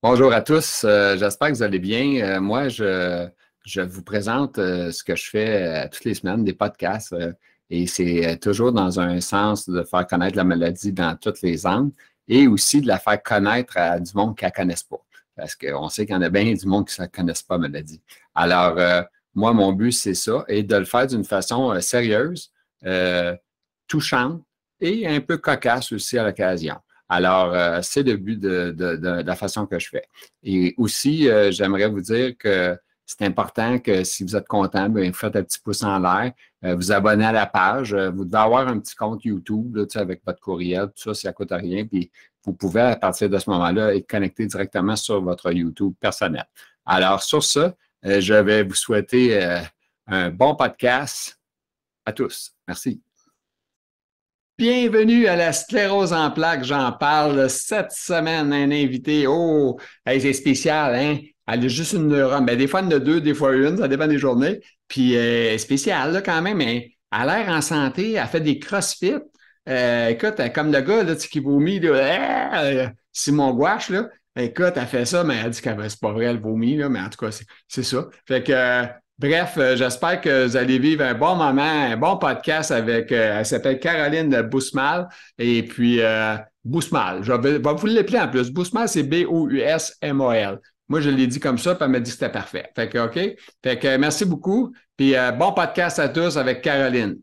Bonjour à tous, j'espère que vous allez bien. Moi, je vous présente ce que je fais toutes les semaines, des podcasts, et c'est toujours dans un sens de faire connaître la maladie dans toutes les angles et aussi de la faire connaître à du monde qui ne la connaisse pas. Parce qu'on sait qu'il y en a bien du monde qui ne connaissent pas la maladie. Alors, moi, mon but, c'est ça, et de le faire d'une façon sérieuse, euh, touchante et un peu cocasse aussi à l'occasion. Alors, c'est le but de la façon que je fais. Et aussi, j'aimerais vous dire que c'est important que si vous êtes content, bien, vous faites un petit pouce en l'air, vous abonnez à la page. Vous devez avoir un petit compte YouTube là, tu sais, avec votre courriel, tout ça ne coûte rien. Puis vous pouvez, à partir de ce moment-là, être connecté directement sur votre YouTube personnel. Alors, sur ça, je vais vous souhaiter un bon podcast à tous. Merci. Bienvenue à la sclérose en plaques. J'en parle cette semaine. Un invité. Oh, hey, c'est spécial, hein? Elle a juste une neurone. Ben, des fois, elle en a deux, des fois une. Ça dépend des journées. Puis, spécial, là, quand même. Mais elle a l'air en santé. Elle fait des crossfit. Écoute, comme le gars là, qui vomit, là, Simon Gouache, là. Écoute, elle fait ça, mais elle dit que c'est pas vrai, elle vomit, là. Mais en tout cas, c'est ça. Fait que, bref, j'espère que vous allez vivre un bon moment, un bon podcast avec, elle s'appelle Caroline Bousmal, et puis Bousmal, je vais vous l'appeler en plus. Bousmal, c'est Bousmal. Moi, je l'ai dit comme ça, puis elle m'a dit que c'était parfait. Fait que, OK? Fait que merci beaucoup, puis bon podcast à tous avec Caroline.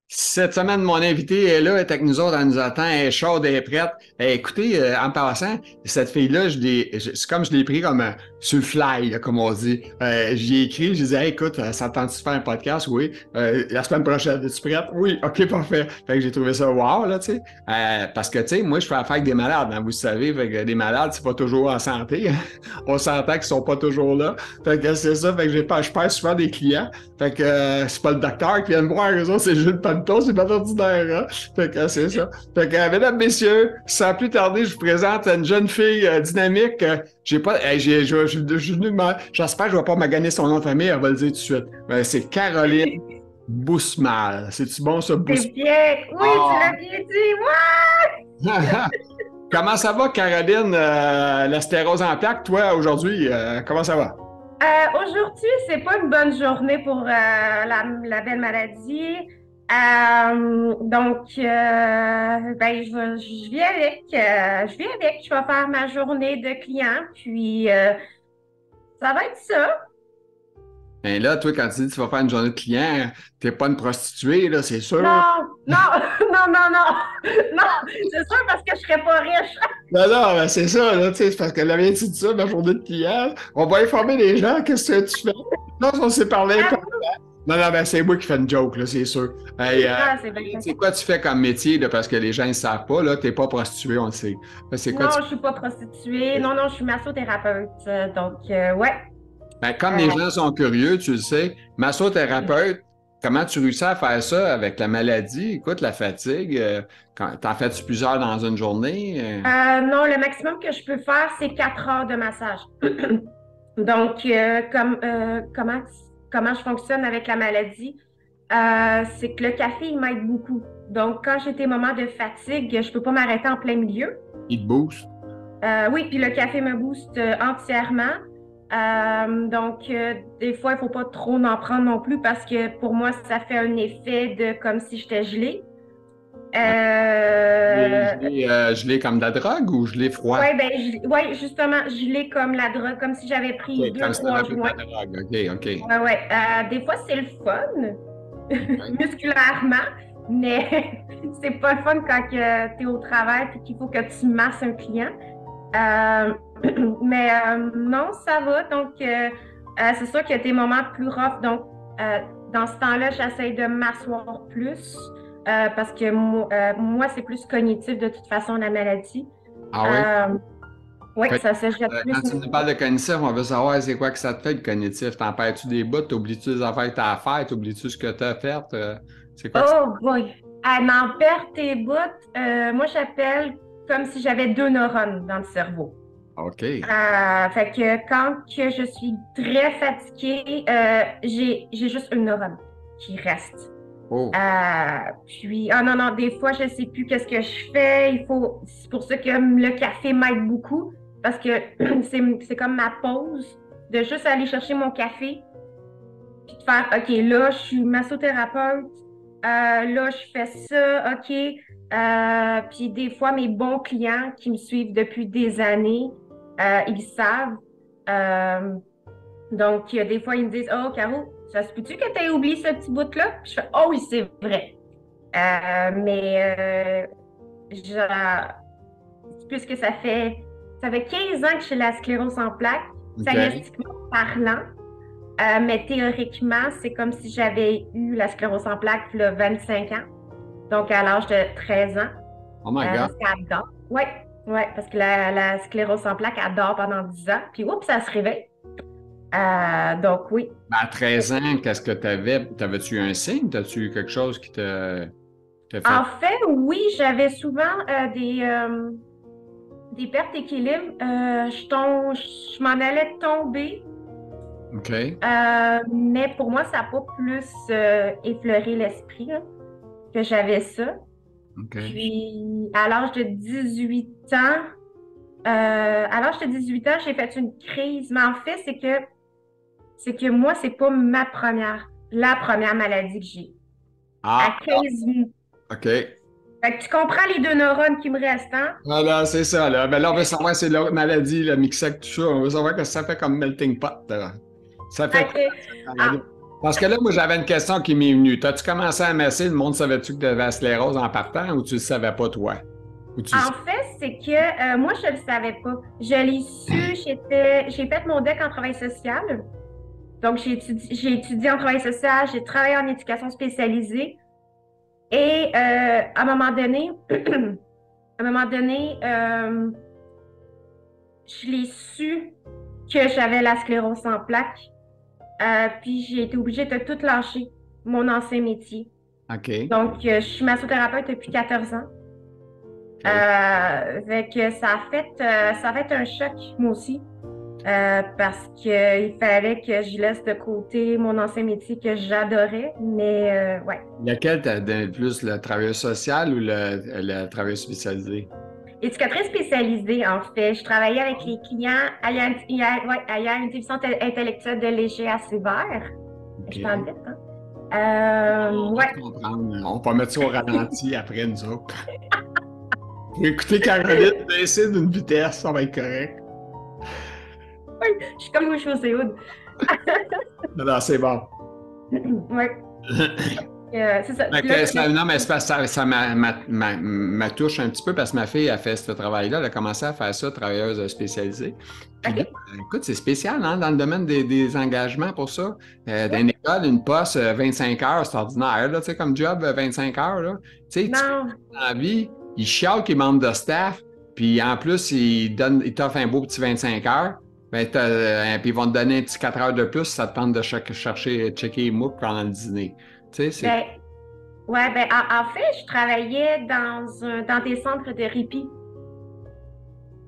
Cette semaine, mon invité est là, elle est avec nous autres, elle nous attend, elle est chaude, elle est prête. Écoutez, en passant, cette fille-là, c'est comme je l'ai pris comme sur le fly, là, comme on dit. J'y ai écrit, je disais, hey, écoute, ça tente de faire un podcast? Oui. La semaine prochaine, es-tu prête? Oui, OK, parfait. Fait que j'ai trouvé ça wow, là, tu sais. Parce que, tu sais, moi, je fais affaire avec des malades, hein, vous savez, fait que des malades, c'est pas toujours en santé. On s'entend qu'ils sont pas toujours là. Fait que c'est ça, fait que je perds souvent des clients. Fait que c'est pas le docteur qui vient me voir, eux autres, c'est Jules Panto, c'est pas ordinaire, hein? Fait que c'est ça. Fait que, mesdames, messieurs, sans plus tarder, je vous présente une jeune fille dynamique. J'ai pas, j'espère que je vais pas maganer son nom de famille, elle va le dire tout de suite. C'est Caroline Bousmal. C'est-tu bon, ça, C'est Bousmal? bien. Oui, tu Ah! l'as bien dit. Ouais! Comment ça va, Caroline, la stérose en plaques, toi, aujourd'hui? Comment ça va? Aujourd'hui, c'est pas une bonne journée pour la belle maladie. Ben, je vis avec. Je vis avec. Je vais faire ma journée de client. Puis, ça va être ça. Ben là, toi, quand tu dis que tu vas faire une journée de client, t'es pas une prostituée, là, c'est sûr. Non, non, non, non, non. Non, c'est sûr parce que je serais pas riche. Non, non, ben c'est ça, là, tu sais, c'est parce qu'elle avait dit ça, ma journée de client. On va informer les gens, qu'est-ce que tu fais? Non, on s'est parlé. Non, non, ben c'est moi qui fais une joke, là, c'est sûr. Hey, Ah, c'est bien. c'est quoi tu fais comme métier, là, parce que les gens ne savent pas, là, t'es pas prostituée, on le sait. C'est quoi tu Non, je suis pas prostituée. Non, non, je suis massothérapeute. Ouais. Ben, comme les Euh, gens sont curieux, tu le sais, massothérapeute, comment tu réussis à faire ça avec la maladie? Écoute, la fatigue, t'en fais-tu plusieurs dans une journée? non, le maximum que je peux faire, c'est 4 heures de massage. Donc, comment je fonctionne avec la maladie, c'est que le café, il m'aide beaucoup. Donc, quand j'ai des moments de fatigue, je peux pas m'arrêter en plein milieu. Il te booste? Oui, puis le café me booste entièrement. Des fois, il faut pas trop en prendre non plus parce que pour moi, ça fait un effet de comme si j'étais gelée. Euh, Gelé comme de la drogue ou gelé froid? ouais, ben, justement, gelée comme la drogue, comme si j'avais pris OK, deux, comme si t'avais trois pris de la joints. drogue. OK, OK. Ouais, ouais. Des fois, c'est le fun, OK. musculairement, mais c'est pas le fun quand tu es au travail et qu'il faut que tu masses un client. Euh, non, ça va. C'est sûr qu'il y a des moments plus rough. Donc, dans ce temps-là, j'essaie de m'asseoir plus parce que moi, c'est plus cognitif de toute façon, la maladie. Ah oui? Euh, oui, Fait que, ça se jette plus. quand tu nous parles de cognitif, on veut savoir c'est quoi que ça te fait le cognitif. T'en perds-tu des bouts? T'oublies-tu les affaires que t'as à faire? T'oublies-tu ce que t'as fait? C'est quoi que ça... Oh boy! À n'en perdre tes bouts, moi, j'appelle comme si j'avais deux neurones dans le cerveau. OK. Fait que quand que je suis très fatiguée, j'ai juste une neurone qui reste. Oh, Puis, ah non, non, des fois, je ne sais plus qu'est-ce que je fais. C'est pour ça que le café m'aide beaucoup, parce que c'est comme ma pause de juste aller chercher mon café, puis de faire, OK, là, je suis massothérapeute, là, je fais ça, OK. Puis des fois, mes bons clients qui me suivent depuis des années, ils savent. Euh, donc, des fois, ils me disent, Oh, Caro, ça se peut-tu que tu aies oublié ce petit bout-là? Puis je fais, Oh oui, c'est vrai. Mais puisque ça fait 15 ans que j'ai la sclérose en plaques, OK. diagnostiquement parlant, mais théoriquement, c'est comme si j'avais eu la sclérose en plaques il y a 25 ans, donc à l'âge de 13 ans, Oh my God. parce qu'elle dort. Oui, ouais, parce que la sclérose en plaques, elle dort pendant 10 ans, puis oups, ça se réveille. Donc oui. Ben, à 13 ans, qu'est-ce que tu avais? T'avais-tu un signe? T'as-tu eu quelque chose qui t'a fait? En fait, oui, j'avais souvent des pertes d'équilibre. Je m'en allais tomber, OK. mais pour moi, ça n'a pas plus effleuré l'esprit là, que j'avais ça. OK. Puis, à l'âge de 18 ans, j'ai fait une crise. Mais en fait, c'est que moi, c'est pas la première maladie que j'ai. À Ah, 15 ans. OK. Fait que tu comprends les deux neurones qui me restent, hein? Voilà, c'est ça, là. Ben là, on veut savoir c'est l'autre maladie, le mixec, tout ça. On veut savoir que ça fait comme melting pot, là. Ça fait quoi, OK. ça, quand Ah, Parce que là, moi, j'avais une question qui m'est venue. T'as-tu commencé à masser? Le monde savait-tu que tu avais la sclérose en partant ou tu le savais pas, toi? Ou tu le En sais? fait, c'est que moi, je ne le savais pas. Je l'ai su, j'ai fait mon DEC en travail social. Donc, j'ai étudié en travail social, j'ai travaillé en éducation spécialisée. Et à un moment donné, je l'ai su que j'avais la sclérose en plaques. Puis j'ai été obligée de tout lâcher, mon ancien métier. OK. Donc, je suis massothérapeute depuis 14 ans. OK. Fait que ça a fait un choc, moi aussi, parce qu'il fallait que je laisse de côté mon ancien métier que j'adorais. Mais ouais, Lequel t'as donné le plus, le travailleur social ou le travailleur spécialisé? éducatrice spécialisée, en fait. Je travaillais avec les clients ayant une déficience intellectuelle de léger à sévère. Je t'en OK. dis, hein? Ouais. On va te comprendre. On va mettre ça au ralenti après, nous autres. Écoutez, Caroline, baisser d'une vitesse, ça va être correct. Je suis comme Louis Oud. Non, non, c'est bon. Ouais. C'est ça. Fait Puis là, que non, mais c'est parce que ça m'a touche un petit peu parce que ma fille a fait ce travail-là. Elle a commencé à faire ça, travailleuse spécialisée. Puis là, OK. écoute, c'est spécial hein, dans le domaine des engagements pour ça. Dans une école, une poste, 25 heures, c'est ordinaire, là, tu sais, comme job, 25 heures. Là. Tu sais, tu fais Non. ça dans la vie, ils chialent qu'ils manquent de staff, puis en plus, ils t'offrent un beau petit 25 heures. Ben, puis ils vont te donner un petit 4 heures de plus si ça te tente de chercher, checker les MOOC pendant le dîner. Tu sais, c'est Ben, ouais, ben, en fait, je travaillais dans des centres de répit.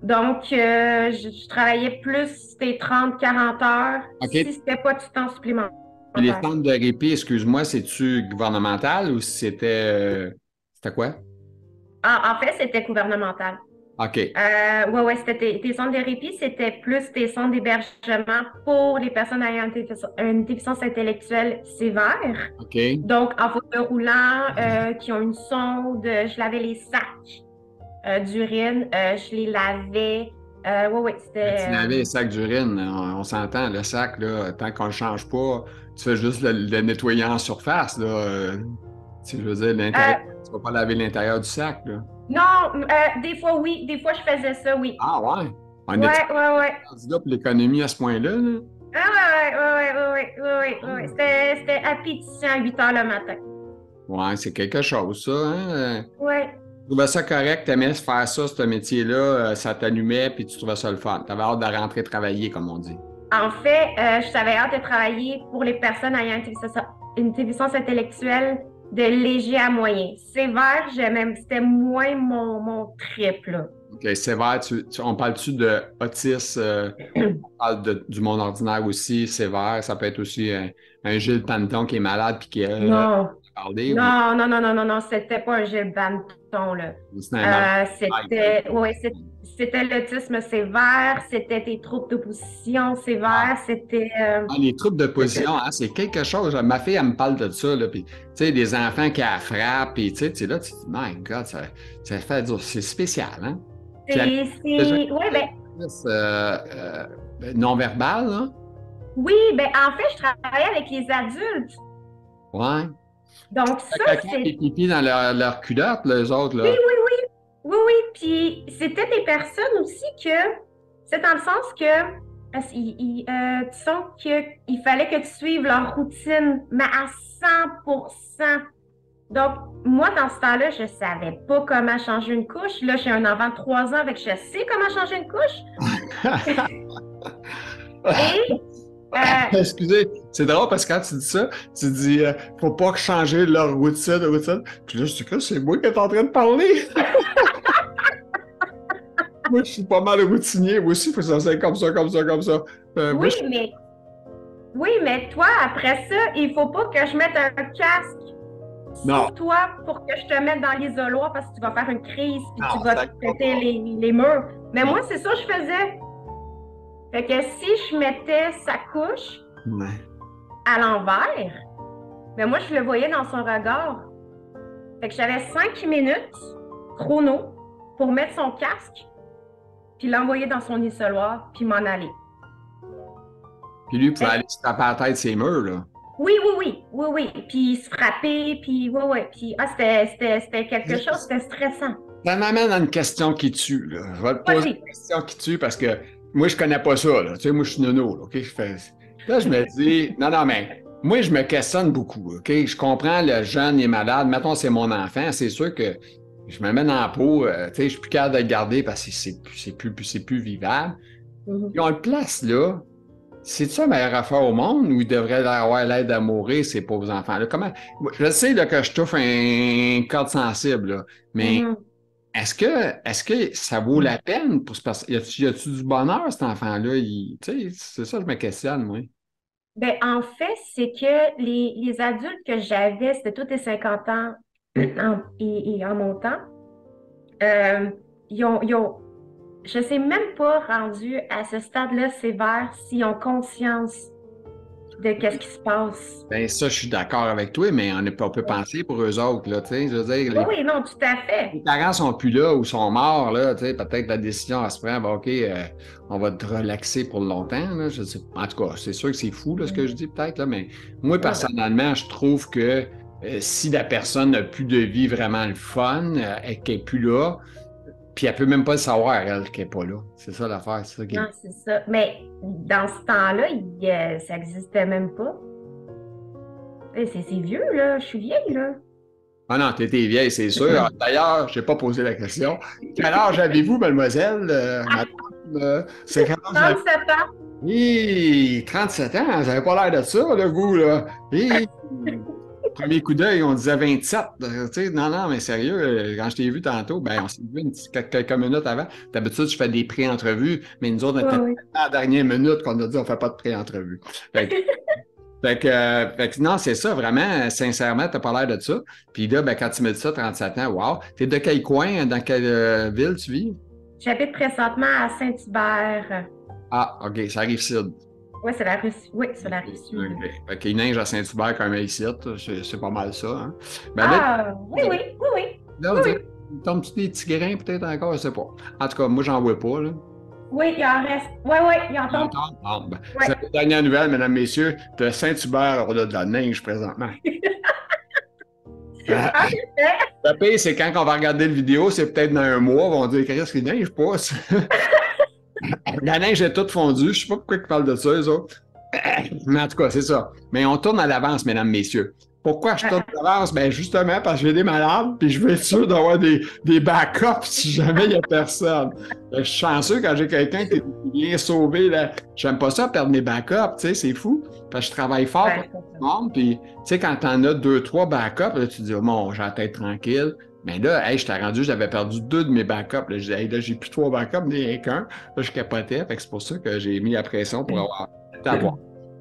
Donc, je travaillais plus des 30-40 heures si OK. c'était pas du temps supplémentaire. Puis les centres de répit, excuse-moi, c'est-tu gouvernemental ou c'était quoi? En fait, c'était gouvernemental. OK. Ouais, ouais, c'était des centres de répit, c'était plus des centres d'hébergement pour les personnes ayant une déficience intellectuelle sévère. OK. Donc, en fauteuil roulant, qui ont une sonde, je lavais les sacs d'urine, je les lavais. Ouais, ouais, Ben, c'était. tu lavais les sacs d'urine, on s'entend, le sac, là, tant qu'on ne le change pas, tu fais juste le nettoyer en surface, là. Je veux dire, l'intérieur, Euh, tu vas pas laver l'intérieur du sac, là. non, des fois, oui. Des fois, je faisais ça, oui. Ah ouais? On est Ouais, ouais, ouais. rendu là pour l'économie à ce point-là, là? Ah, ouais, ouais, ouais, ouais, ouais, ouais, ouais, ouais. C'était appétissant à 8 heures le matin. Ouais, c'est quelque chose, ça, hein? Ouais. Tu trouvais ça correct, tu aimais faire ça, ce métier-là, ça t'allumait, puis tu trouvais ça le fun. Tu avais hâte de rentrer travailler, comme on dit. En fait, je savais hâte de travailler pour les personnes ayant une déficience intellectuelle de léger à moyen. Sévère, c'était moins mon trip, là. OK, sévère, on parle-tu de autisme, on parle du monde ordinaire aussi, sévère, ça peut être aussi un un Gilles Panton qui est malade puis qui a Non, parlé ou non, c'était pas un Gilles Banton, là. c'est un malade? C'était l'autisme sévère, c'était des troubles d'opposition sévères, c'était... Ah, les troubles de position, hein, c'est quelque chose. Ma fille, elle me parle de ça, là, puis, tu sais, des enfants qui la frappent, puis, tu sais, là, tu te dis, my God, ça fait dur. C'est spécial, hein? Puis, Oui, ben, non-verbal, là? oui, ben, en fait, je travaillais avec les adultes. Ouais. Donc, ça, Caca c'est... et pipi dans leur culotte, là, eux autres, Oui, là. oui, oui, puis c'était des personnes aussi que... C'est dans le sens que... tu sens qu'il fallait que tu suives leur routine, mais à 100%. Donc, moi, dans ce temps-là, je ne savais pas comment changer une couche. Là, j'ai un enfant de 3 ans, avec je sais comment changer une couche. Et, Excusez, c'est drôle parce que quand tu dis ça, tu dis faut pas changer leur routine. Puis là, je dis que c'est moi qui est en train de parler. Moi, je suis pas mal routinier. Moi aussi, il faut que ça soit comme ça. oui, mais toi, après ça, il faut pas que je mette un casque sur toi pour que je te mette dans l'isoloir parce que tu vas faire une crise et tu vas te péter les murs. Mais moi, c'est ça que je faisais. Fait que si je mettais sa couche à l'envers, ben moi, je le voyais dans son regard. Fait que j'avais 5 minutes chrono pour mettre son casque, puis l'envoyer dans son isoloir, puis m'en aller. Puis lui, il pouvait aller se taper à la tête ses murs, là. Oui. Puis se frapper, puis Puis c'était quelque chose, c'était stressant. Ça m'amène à une question qui tue, là. Je vais te poser une question qui tue parce que moi, je connais pas ça, là. Tu sais, moi, je suis nono, là, OK? Là, je me dis, non, mais moi, je me questionne beaucoup, OK? Je comprends, le jeune est malade. Mettons, c'est mon enfant. C'est sûr que je me mets dans la peau. Tu sais, je suis plus capable de le garder parce que c'est plus vivable. Puis on le place là. C'est-tu la meilleure affaire au monde ou il devrait avoir l'aide à mourir, ces pauvres enfants-là? Comment... Je sais là, que je touche un corde sensible, là, mais est-ce que ça vaut la peine pour y a-tu du bonheur, cet enfant-là? Tu sais, c'est ça que je me questionne, moi. Ben, en fait, c'est que les adultes que j'avais, c'était tous les 50 ans et en montant. Ils ont, je ne sais même pas rendu à ce stade-là sévère s'ils ont conscience de qu'est-ce qui se passe. Ben ça, je suis d'accord avec toi, mais on peut penser pour eux autres, là, tu sais, je veux dire, Oui, non, tout à fait. les parents sont plus là ou sont morts, là, tu sais, peut-être la décision à se prendre, ben, OK, on va te relaxer pour longtemps, là, je sais, en tout cas, c'est sûr que c'est fou, là, ce que je dis, peut-être, là, mais moi, personnellement, je trouve que si la personne n'a plus de vie vraiment le fun, et qu'elle n'est plus là, puis elle peut même pas le savoir, elle, qu'elle n'est pas là. C'est ça l'affaire, c'est ça qui est... Non, c'est ça. Mais dans ce temps-là, ça n'existait même pas. C'est vieux, là. Je suis vieille, là. Ah non, t'étais vieille, c'est sûr. D'ailleurs, je n'ai pas posé la question. Quel âge avez-vous, mademoiselle? Madame, c'est quel âge? 37 ans. Hi, 37 ans, vous n'avez pas l'air de ça, là, vous, là. Hi. Premier coup d'œil, on disait 27. Tu sais, non, mais sérieux, quand je t'ai vu tantôt, ben, on s'est vu quelques minutes avant. D'habitude, je fais des pré-entrevues, mais nous autres, on était à la dernière minute qu'on a dit on ne fait pas de pré-entrevue. Fait que non, c'est ça, vraiment, sincèrement, tu n'as pas l'air de ça. Puis là, ben, quand tu me dis ça, 37 ans, wow. Tu es de quel coin, dans quelle ville tu vis? J'habite présentement à Saint-Hubert. Ah, OK, ça arrive sud. Oui, c'est la Russie. Oui, c'est la Russie. Okay. Fait qu'il neige à Saint-Hubert comme ici, c'est pas mal ça. Hein? Ben, là, oui. Là, on dirait, tombe-tu des petits grains peut-être encore, je sais pas. En tout cas, moi, j'en vois pas, là. Oui, il en reste. Oui, il en tombe. Bon, ben, c'est la dernière nouvelle, mesdames, messieurs, de Saint-Hubert, on a de la neige présentement. Le pire, c'est quand on va regarder la vidéo, c'est peut-être dans un mois, on va dire qu'est-ce qu'il neige pas. La neige est toute fondue. Je sais pas pourquoi ils parlent de ça, eux autres. Mais en tout cas, c'est ça. Mais on tourne à l'avance, mesdames, messieurs. Pourquoi je tourne à l'avance? Ben justement parce que j'ai des malades, puis je veux être sûr d'avoir des backups si jamais il n'y a personne. Je suis chanceux quand j'ai quelqu'un qui vient sauver. J'aime pas ça, perdre mes backups, tu sais, c'est fou. Parce que je travaille fort pour tout le monde, puis tu sais, quand t'en as 2-3 backups, là, tu te dis, oh, bon, j'ai la tête tranquille. Mais là, je t'ai rendu, j'avais perdu 2 de mes backups. Là, j'ai plus 3 backups, mais qu'un. Là, je capotais. Fait que c'est pour ça que j'ai mis la pression pour avoir.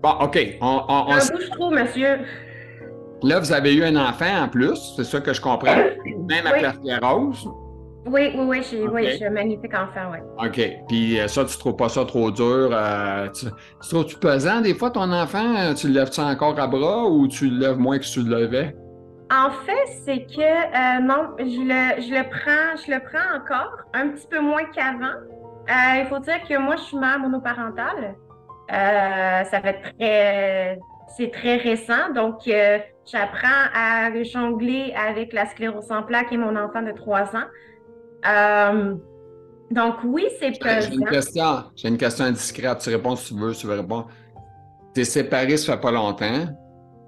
Bon, OK. Un bouche-trou, monsieur. Là, vous avez eu un enfant en plus, c'est ça que je comprends. Même avec la sclérose. Oui, j'ai un magnifique enfant, oui. OK. Puis ça, tu trouves pas ça trop dur? Tu trouves-tu pesant des fois ton enfant? Tu le lèves-tu encore à bras ou tu le lèves moins que tu le levais? En fait, c'est que non, je le prends encore, un petit peu moins qu'avant. Il faut dire que moi, je suis mère monoparentale. Ça fait c'est très récent, donc j'apprends à jongler avec la sclérose en plaques et mon enfant de 3 ans. Donc oui, c'est pesant. J'ai une question indiscrète. Tu réponds si tu veux répondre. T'es séparé, ça fait pas longtemps.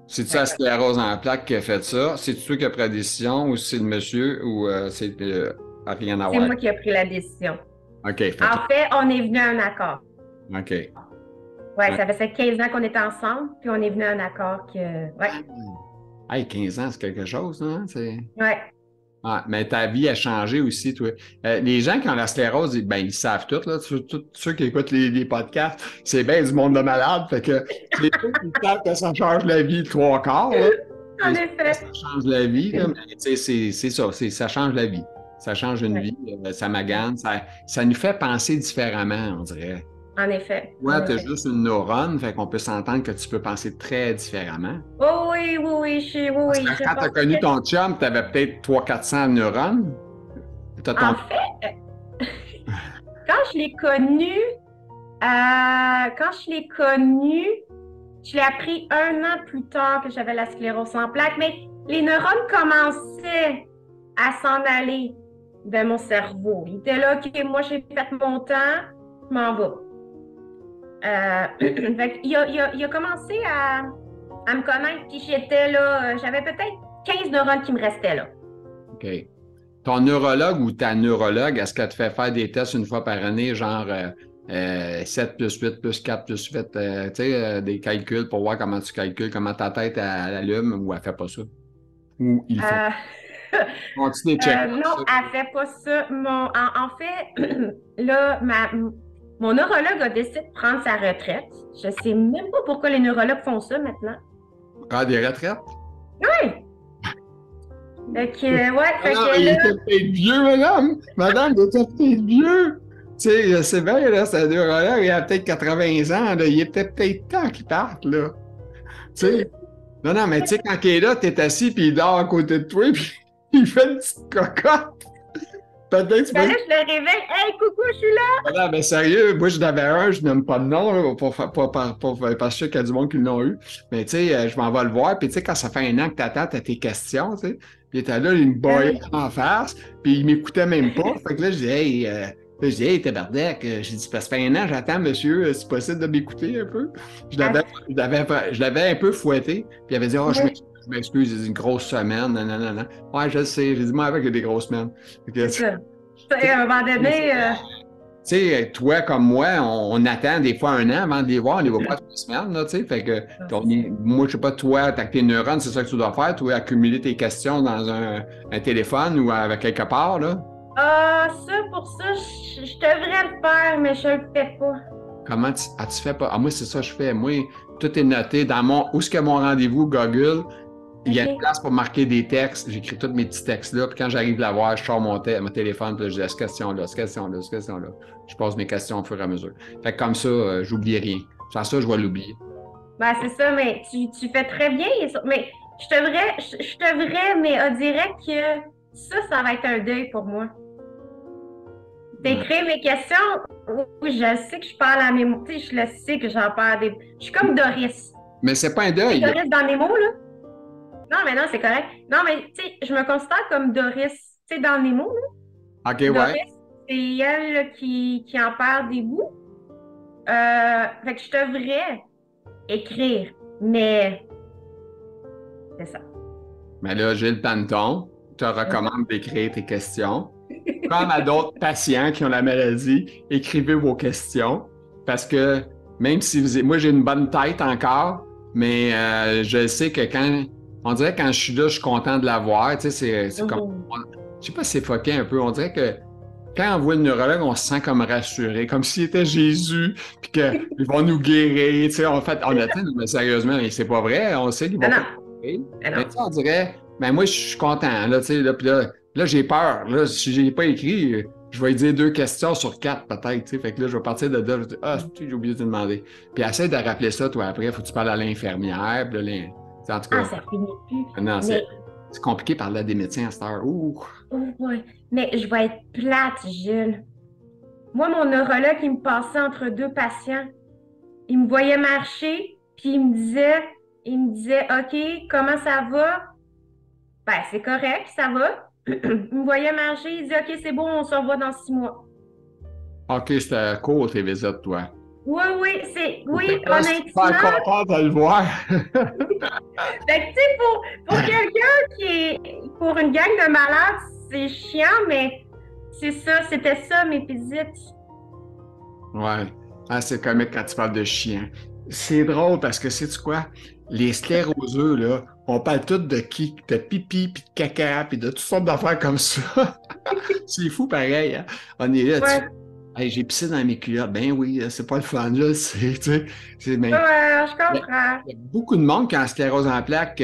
C'est-tu la sclérose en plaques qui a fait ça? C'est-tu toi qui as pris la décision ou c'est le monsieur ou c'est rien à voir? C'est moi qui ai pris la décision. OK. En fait, on est venu à un accord. OK. Ouais, ça faisait 15 ans qu'on était ensemble, puis on est venu à un accord que. Ouais. Hey, 15 ans, c'est quelque chose, hein? Ouais. Ah, mais ta vie a changé aussi, toi. Les gens qui ont la sclérose, ben, ils savent tout, là. Tous ceux qui écoutent les podcasts, c'est bien du monde de malade. Fait que c'est eux qui savent que ça change la vie de 3/4, là. En effet. Ça change la vie, là, mais c'est ça, ça change la vie. Ça change une vie, ça magane, ça nous fait penser différemment, on dirait. En effet. Ouais, tu as juste une neurone, fait qu'on peut s'entendre que tu peux penser très différemment. Oh oui. Parce que quand tu as connu ton chum, tu avais peut-être 300-400 neurones. En fait, quand je l'ai connu, je l'ai appris 1 an plus tard que j'avais la sclérose en plaques, mais les neurones commençaient à s'en aller de mon cerveau. Il était là, OK, moi j'ai fait mon temps, je m'en vais. Il a commencé à me connaître, puis j'étais là, j'avais peut-être 15 neurones qui me restaient là. OK. Ton neurologue ou ta neurologue, est-ce qu'elle te fait faire des tests une fois par année, genre 7 plus 8 plus 4 plus 8, tu sais, des calculs pour voir comment tu calcules, comment ta tête elle allume, ou elle fait pas ça? Ou il fait? Non, elle fait pas ça. En fait, là, mon neurologue a décidé de prendre sa retraite. Je sais même pas pourquoi les neurologues font ça maintenant. Ah, des retraites? Oui! Fait que, ouais, fait non, que il là... était peut-être vieux, madame! Madame, il était peut-être vieux! Tu sais, c'est bien, là, ce neurologue, il a peut-être 80 ans, là, il est peut-être temps qu'il parte, là. Tu sais, non, mais tu sais, quand il est là, t'es assis, puis il dort à côté de toi, puis il fait une petite cocotte. Peut-être tu là, je le réveille. Hey, coucou, je suis là! Non, mais sérieux, moi, j'en avais un, je n'aime pas de nom, là, parce que je sais qu'il y a du monde qui l'ont eu. Mais tu sais, je m'en vais le voir, puis tu sais, quand ça fait 1 an que t'attends, t'as tes questions, tu sais. Puis il était là, il me boyait en face, puis il m'écoutait même pas. Fait que là, je dis, hey, tabarnak, j'ai dit, ça fait 1 an, j'attends, monsieur, c'est possible de m'écouter un peu? Je l'avais un peu fouetté, puis il avait dit, oh, je m'excuse, c'est une grosse semaine, non. Ouais, je sais, j'ai dit, moi, avec des grosses semaines. C'est ça. À un moment donné... Tu sais, toi comme moi, on attend des fois 1 an avant de les voir, on les voit pas 3 semaines, là, tu sais, fait que, moi, je sais pas, toi, avec tes neurones, c'est ça que tu dois faire, toi, accumuler tes questions dans un téléphone ou avec quelque part, là. Pour ça, je devrais le faire, mais je le fais pas. Comment tu fais pas? Ah, moi, c'est ça que je fais. Moi, tout est noté dans où est-ce que mon rendez-vous, Google, il y a une place pour marquer des textes. J'écris tous mes petits textes-là. Puis quand j'arrive à voir, je sors mon téléphone. Puis là, je dis cette question-là. Je pose mes questions au fur et à mesure. Fait que comme ça, j'oublie rien. Sans ça, je vais l'oublier. Ben, c'est ça, mais tu fais très bien. Mais je devrais, mais on dirait que ça va être un deuil pour moi. D'écrire mes questions où je sais que je parle à mes mots. Tu sais, je le sais que j'en parle des. Je suis comme Doris. Mais c'est pas un deuil. Doris dans les mots, là. Non, mais non, c'est correct. Non, mais tu sais, je me considère comme Doris, tu sais, dans les mots, là. OK, Doris, ouais. c'est elle là, qui en parle des bouts. Fait que je devrais écrire, mais c'est ça. Mais là, Gilles Panton te recommande d'écrire tes questions. Comme à d'autres patients qui ont la maladie, écrivez vos questions. Parce que même si moi, j'ai une bonne tête encore, mais je sais que on dirait que quand je suis là, je suis content de l'avoir. Tu sais, c'est comme. Je sais pas si c'est foqué un peu. On dirait que quand on voit le neurologue, on se sent comme rassuré, comme s'il était Jésus, puis qu'ils vont nous guérir. Tu sais, en fait, on attend, mais sérieusement, c'est pas vrai. On sait qu'ils vont pas nous guérir. Mais tu sais, on dirait, ben moi, je suis content. Là, tu sais, là, puis là, j'ai peur. Là, si j'ai pas écrit, je vais lui dire 2 questions sur 4, peut-être. Tu sais, fait que là, je vais partir de là. Je dis, j'ai oublié de te demander. Puis essaie de rappeler ça, toi, après. Faut que tu parles à l'infirmière. Puis là, en tout cas, ça finit plus. non, c'est compliqué de parler à des médecins à cette heure. Ouh. Ouais. Mais je vais être plate, Gilles. Moi, mon neurologue, il me passait entre 2 patients. Il me voyait marcher, puis il me disait, OK, comment ça va? Ben, c'est correct, ça va. Il me voyait marcher, il dit, OK, c'est bon, on se revoit dans 6 mois. OK, c'était court, tes visites, toi. Oui, T'es pas honnêtement. super content de le voir. Fait que, tu sais, pour quelqu'un pour une gang de malades, c'est chiant, mais c'est ça, c'était ça, mes visites. Ouais. Ah, c'est comique quand tu parles de chien. C'est drôle parce que, sais-tu quoi? Les scléroseux, là, on parle tous de qui? De pipi, puis de caca, puis de toutes sortes d'affaires comme ça. C'est fou pareil, hein? On est là, Ouais. Hey, j'ai pissé dans mes culottes. Ben oui, c'est pas le fun, là. Mais Ouais, je comprends. il y a beaucoup de monde qui a sclérose en plaques,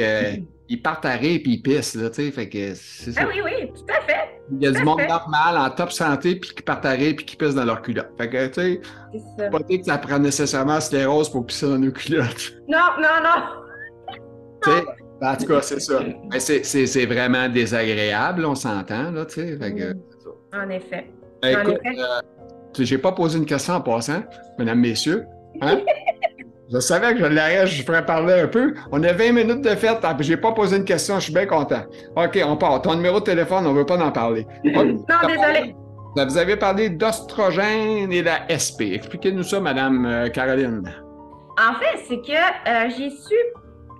ils partent à rire puis ils pissent, là, tu sais. Fait que c'est ça. Ah oui, tout à fait. Il y a du monde normal, en top santé, puis qui partent à rire puis qui pissent dans leurs culottes. Fait que, tu sais, c'est pas dire que ça prend nécessairement la sclérose pour pisser dans nos culottes. Non. Tu sais, en tout cas, c'est ça. Mais c'est vraiment désagréable, on s'entend, là, tu sais. Fait que, En effet. écoute, j'ai pas posé une question en passant, mesdames, messieurs. Hein? Je savais que je l'aurais, je ferais parler un peu. On a 20 minutes de fête, puis j'ai pas posé une question, je suis bien content. OK, on part. Ton numéro de téléphone, on veut pas en parler. Non, désolé. Vous avez parlé d'ostrogène et la SP. Expliquez-nous ça, Madame Caroline. En fait, c'est que j'ai su,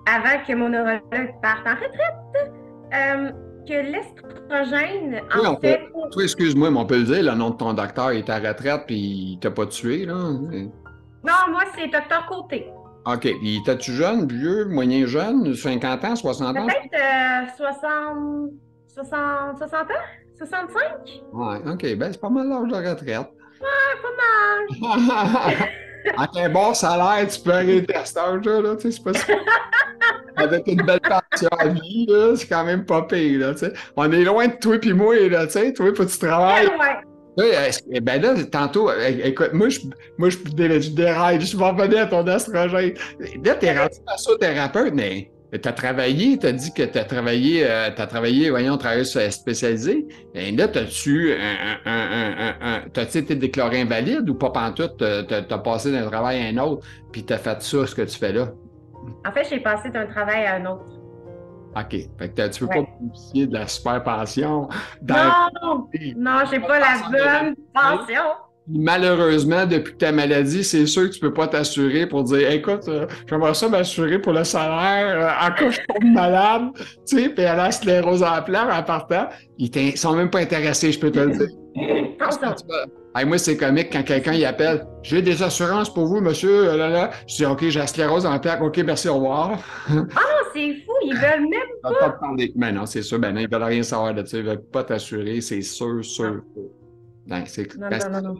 avant que mon neurologue parte en retraite, que l'estrogène, Toi, excuse-moi, mais on peut le dire, le nom de ton docteur est à retraite, puis il t'a pas tué, là? Non, moi, c'est Docteur Côté. OK. Puis, t'es-tu jeune, vieux, moyen jeune, 50 ans, 60 ans? Peut-être 60 ans? 65? Ouais, OK. Ben, c'est pas mal l'âge de retraite. Ouais, pas mal. Avec un bon salaire, tu peux arrêter à cet âge-là, là, tu sais, c'est pas si... Avec une belle pension à vie, là, c'est quand même pas pire, là, tu sais. On est loin de toi puis moi, là, tu sais, toi, faut que tu travailles. Ouais. Ben là, tantôt, écoute, moi, je déraille, je vais revenir à ton oestrogène. Là, t'es rendu massothérapeute, mais t'as travaillé, t'as dit que t'as travaillé, voyons, travailleur spécialisé. Et là, t'as-tu été déclaré invalide ou pas pantoute, t'as passé d'un travail à un autre, puis t'as fait ça, ce que tu fais là? En fait, j'ai passé d'un travail à un autre. OK. Fait que tu veux pas bénéficier de la super pension? Non, j'ai pas la bonne pension. Malheureusement, depuis ta maladie, c'est sûr que tu peux pas t'assurer pour dire, écoute, j'aimerais ça m'assurer pour le salaire, en cas je tombe malade, tu sais, puis à la sclérose en plaques en partant, ils sont même pas intéressés, je peux te le dire. Moi, c'est comique quand quelqu'un y appelle, j'ai des assurances pour vous, monsieur, Je dis, OK, j'ai la sclérose en plaques, OK, merci, au revoir. C'est fou, ils veulent même pas. Mais non, c'est sûr, ben non, ils veulent rien savoir de ça, ils veulent pas t'assurer, c'est sûr. Ben, non.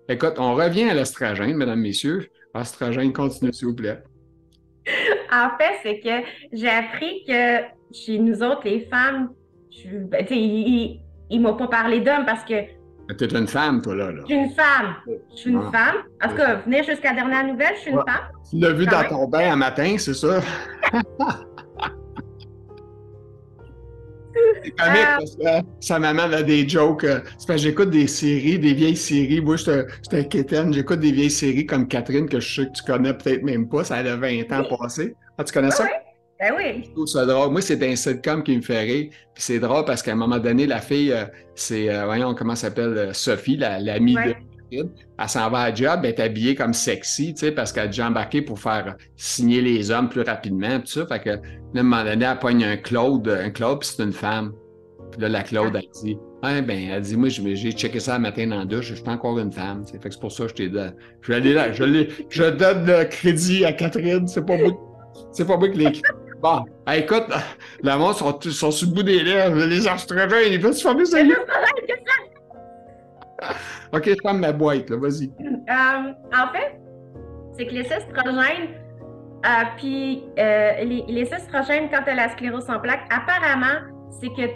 Écoute, on revient à l'estrogène, mesdames, messieurs. L'estrogène, continue, s'il vous plaît. En fait, c'est que j'ai appris que chez nous autres, les femmes, ils m'ont pas parlé d'hommes parce que. T'es une femme, toi, là. Je suis une femme. En tout cas, venir jusqu'à la dernière nouvelle, je suis une femme. Tu l'as vu dans ton bain un matin, c'est ça? C'est comique parce que sa maman a des jokes. C'est parce que j'écoute des séries, des vieilles séries. Moi, j'étais un quétaine. J'écoute des vieilles séries comme Catherine, que je sais que tu connais peut-être même pas. Ça a 20 ans passé. Ah, tu connais ça? Oui. Je trouve ça drôle. Moi, c'est un sitcom qui me fait rire. Puis c'est drôle parce qu'à un moment donné, la fille, voyons comment elle s'appelle, Sophie, l'amie de Catherine. Elle s'en va à job, elle est habillée comme sexy, tu sais, parce qu'elle a déjà embarqué pour faire signer les hommes plus rapidement, tout ça. Fait que, là, à un moment donné, elle pogne un Claude, puis c'est une femme. Puis là, la Claude, elle dit, elle dit, moi, j'ai checké ça le matin dans la douche, je suis pas encore une femme, t'sais. Fait que c'est pour ça que je t'ai dit, je vais aller là, je donne le crédit à Catherine, c'est pas moi qui l'ai. Bon, écoute, le monde sont sur le bout des lèvres, les oestrogènes, ils veulent se former ça. OK, je ferme ma boîte, là, vas-y. En fait, c'est que les estrogènes, les estrogènes, quand tu as la sclérose en plaques, apparemment, c'est que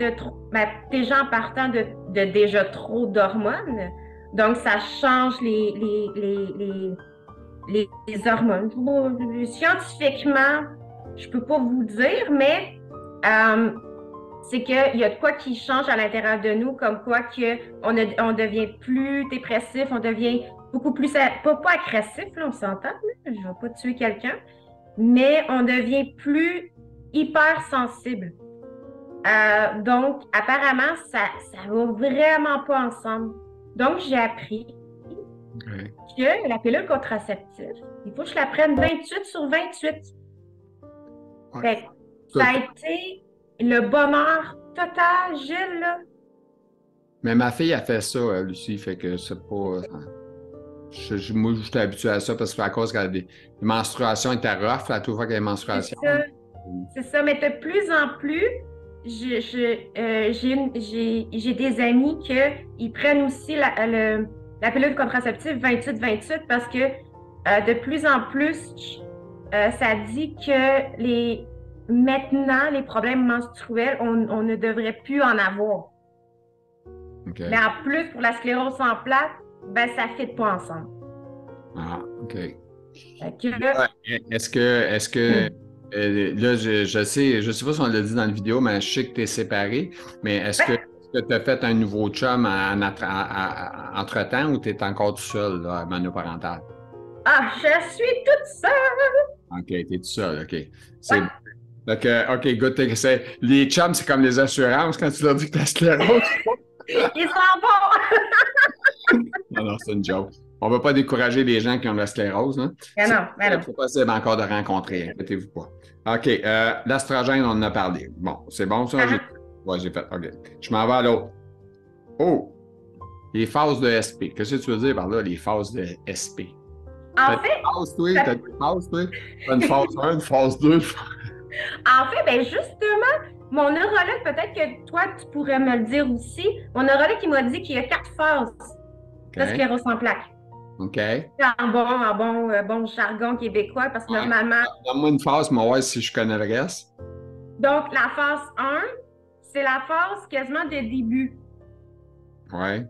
t'es gens partant de déjà trop d'hormones. Donc, ça change les hormones. Bon, scientifiquement, je peux pas vous dire, mais c'est qu'il y a de quoi qui change à l'intérieur de nous, comme quoi on devient plus dépressif, on devient beaucoup plus, pas agressif, là, on s'entend, je ne vais pas tuer quelqu'un, mais on devient plus hypersensible. Donc, apparemment, ça va vraiment pas ensemble. Donc, j'ai appris que la pilule contraceptive, il faut que je la prenne 28 sur 28. Fait, ça a été le bonheur total, Gilles, là. Mais ma fille a fait ça, Lucie, fait que c'est pas... moi, je suis habitué à ça parce que à cause qu'elle a des menstruations étaient rough, à toute fois qu'il y a des menstruations. C'est ça, mais de plus en plus, j'ai des amis qui prennent aussi la pilule contraceptive 28-28 parce que de plus en plus, ça dit que maintenant, les problèmes menstruels, on ne devrait plus en avoir. Okay. Mais en plus, pour la sclérose en plaques, ben, ça ne fit pas ensemble. Ah, OK. Est-ce que là, je sais pas si on l'a dit dans la vidéo, mais je sais que tu es séparé, mais est-ce que tu as fait un nouveau chum entre-temps ou tu es encore tout seul, là, monoparental? Ah, je suis toute seule! OK, tu es tout seul, OK. C'est... Donc, OK, good. Les chums, c'est comme les assurances quand tu leur dis que tu as sclérose. Ils sont bons! Non, c'est une joke. On ne va pas décourager les gens qui ont la sclérose. Hein? C'est possible encore de rencontrer, inquiétez-vous pas. OK, l'estrogène, on en a parlé. Bon, c'est bon ça? J'ai fait. OK. Je m'en vais à l'autre. Oh! Les phases de SP. Qu'est-ce que tu veux dire par là, les phases de SP? En fait... T'as des phases, toi? T'as une phase 1, une phase 2. En fait, ben justement, mon neurologue, peut-être que toi, tu pourrais me le dire aussi, mon neurologue, il m'a dit qu'il y a 4 phases de sclérose en plaques. OK. En bon jargon québécois, parce que normalement... Donne-moi une phase, moi, ouais, si je connais le reste. Donc, la phase 1, c'est la phase quasiment de début. Ouais.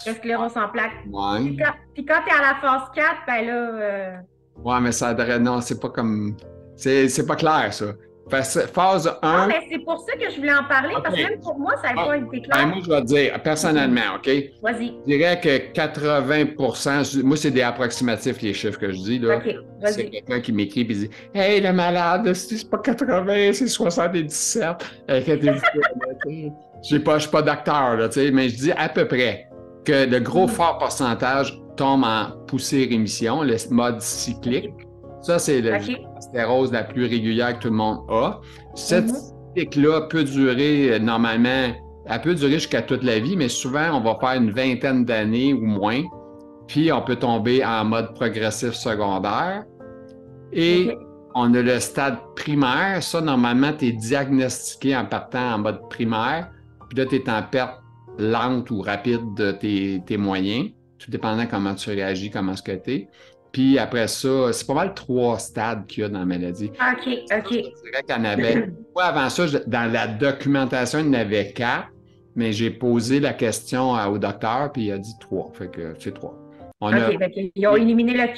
De sclérose en plaques. Ouais. Puis quand tu es à la phase 4, ben là... Ouais, mais ça devrait... Non, c'est pas comme... C'est pas clair, ça. Phase 1... Non, mais c'est pour ça que je voulais en parler, parce que même pour moi, ça n'a pas été clair. Ben, moi, je vais te dire, personnellement, OK? Vas-y. Je dirais que 80%... Moi, c'est des approximatifs, les chiffres que je dis, là. OK, vas-y. C'est quelqu'un qui m'écrit et dit « Hey, le malade, c'est pas 80, c'est 77. » Je suis pas docteur, là, tu sais, mais je dis à peu près que le gros fort pourcentage tombe en poussée-rémission, le mode cyclique. Ça, c'est la sclérose la plus régulière que tout le monde a. Cette cycle-là peut durer normalement, elle peut durer jusqu'à toute la vie, mais souvent, on va faire une vingtaine d'années ou moins. Puis, on peut tomber en mode progressif secondaire. Et on a le stade primaire. Ça, normalement, tu es diagnostiqué en partant en mode primaire. Puis là, tu es en perte lente ou rapide de tes moyens, tout dépendant comment tu réagis, comment est-ce que tu es. Puis après ça, c'est pas mal 3 stades qu'il y a dans la maladie. OK. Je dirais qu'il y en avait... Moi, avant ça, dans la documentation, il y en avait 4, mais j'ai posé la question au docteur, puis il a dit 3. Fait que c'est 3. Ils ont éliminé le 4?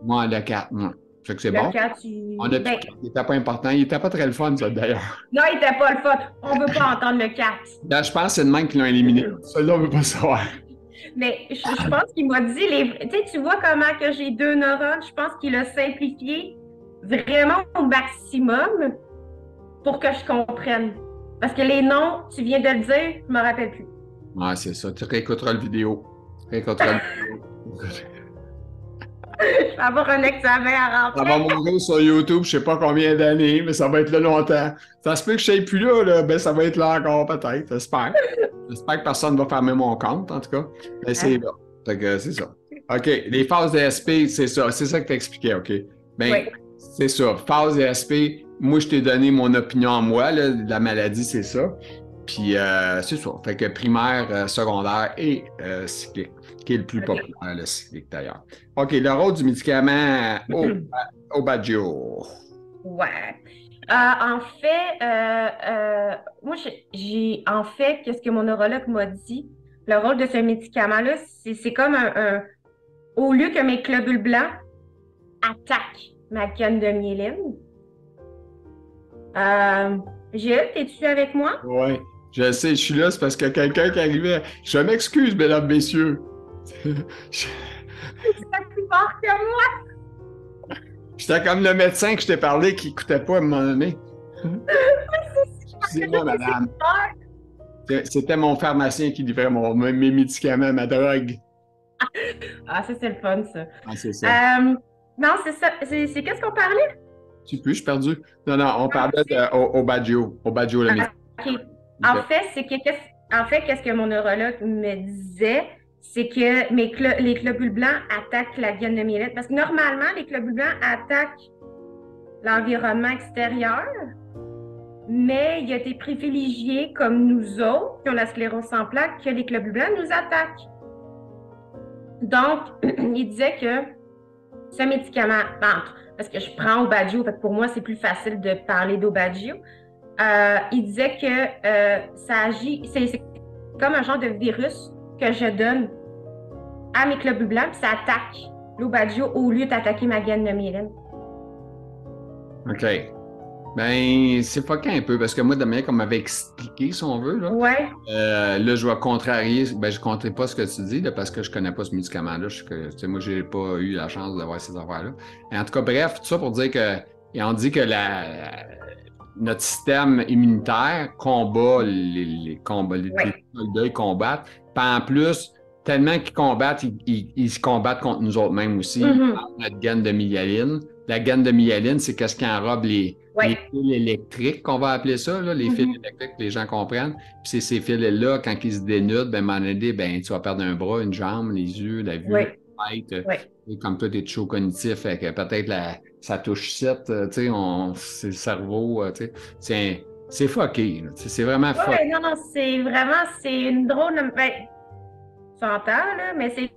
Moi, le 4, non. Fait que c'est bon. 4, il n'était pas important. Il n'était pas très le fun, ça, d'ailleurs. Non, il n'était pas le fun. On ne veut pas entendre le 4. Là, je pense que c'est le même qui l'ont éliminé. Celui-là, on ne veut pas savoir. Mais je pense qu'il m'a dit, tu vois comment que j'ai 2 neurones, je pense qu'il a simplifié vraiment au maximum pour que je comprenne. Parce que les noms, tu viens de le dire, je ne me rappelle plus. Ouais, c'est ça. Tu réécouteras le vidéo. Je vais avoir un examen à rentrer. Ça va mourir sur YouTube, je ne sais pas combien d'années, mais ça va être là longtemps. Ça se peut que je ne sois plus là, ben ça va être là encore peut-être, j'espère. J'espère que personne ne va fermer mon compte, en tout cas. Mais c'est là. Fait que c'est ça. OK, les phases de SP, c'est ça. C'est ça que tu expliquais, OK? Ben, c'est ça. Phase de SP, moi, je t'ai donné mon opinion à moi, là, la maladie, c'est ça. Puis c'est ça. Fait que primaire, secondaire et cyclique, qui est le plus populaire, le cyclique d'ailleurs. OK, le rôle du médicament Aubagio. Ouais. En fait, moi, en fait, qu'est-ce que mon neurologue m'a dit? Le rôle de ce médicament-là, c'est comme au lieu que mes globules blancs attaquent ma canne de myéline. Gilles, es-tu avec moi? Oui, je sais, je suis là, c'est parce que quelqu'un qui arrivait. Je m'excuse, mesdames, messieurs. C'est plus fort que moi! J'étais comme le médecin que je t'ai parlé qui n'écoutait pas à un moment donné. Excusez-moi, madame. C'était mon pharmacien qui livrait mes médicaments, ma drogue. Ah, ça, c'est le fun, ça. Ah, c'est ça. Non, c'est ça. C'est qu'est-ce qu'on parlait? Je sais plus, je suis perdu. Non, on parlait d'Aubagio. Aubagio, le médicament. OK. En fait, qu'est-ce que mon neurologue me disait, c'est que les globules blancs attaquent la gaine de myéline. Parce que normalement, les globules blancs attaquent l'environnement extérieur, mais il y a des privilégiés comme nous autres, qui ont la sclérose en plaques, que les globules blancs nous attaquent. Donc, il disait que ce médicament, parce que je prends Aubagio, fait que pour moi, c'est plus facile de parler d'Aubagio. Il disait que ça agit, c'est comme un genre de virus que je donne à mes globules blancs, puis ça attaque l'Aubagio au lieu d'attaquer ma gaine de myéline. OK. Ben, c'est fucké un peu, parce que moi, de manière qu'on m'avait expliqué, si on veut, là, ouais. Là, je vais contrarier, ben, je ne compterai pas ce que tu dis, là, parce que je ne connais pas ce médicament-là. Moi, je n'ai pas eu la chance d'avoir ces affaires-là. Et en tout cas, bref, tout ça pour dire que, et on dit que notre système immunitaire combat les soldats, ils combattent. Puis en plus, tellement qu'ils combattent, ils se combattent contre nous autres mêmes aussi. Notre gaine de myéline. La gaine de myéline, c'est qu'est-ce qui enrobe les fils électriques, qu'on va appeler ça, là, les fils électriques, que les gens comprennent. Puis c'est ces fils-là, quand ils se dénudent, ben, à un moment donné, ben, tu vas perdre un bras, une jambe, les yeux, la vue, la tête. Et comme toi, tu es chaud cognitif, fait que peut-être ça touche cette, tu sais, c'est le cerveau, tu sais. C'est fucké, c'est vraiment fucké. Oui, non, c'est une drôle de... Ben, tu entends, là, mais c'est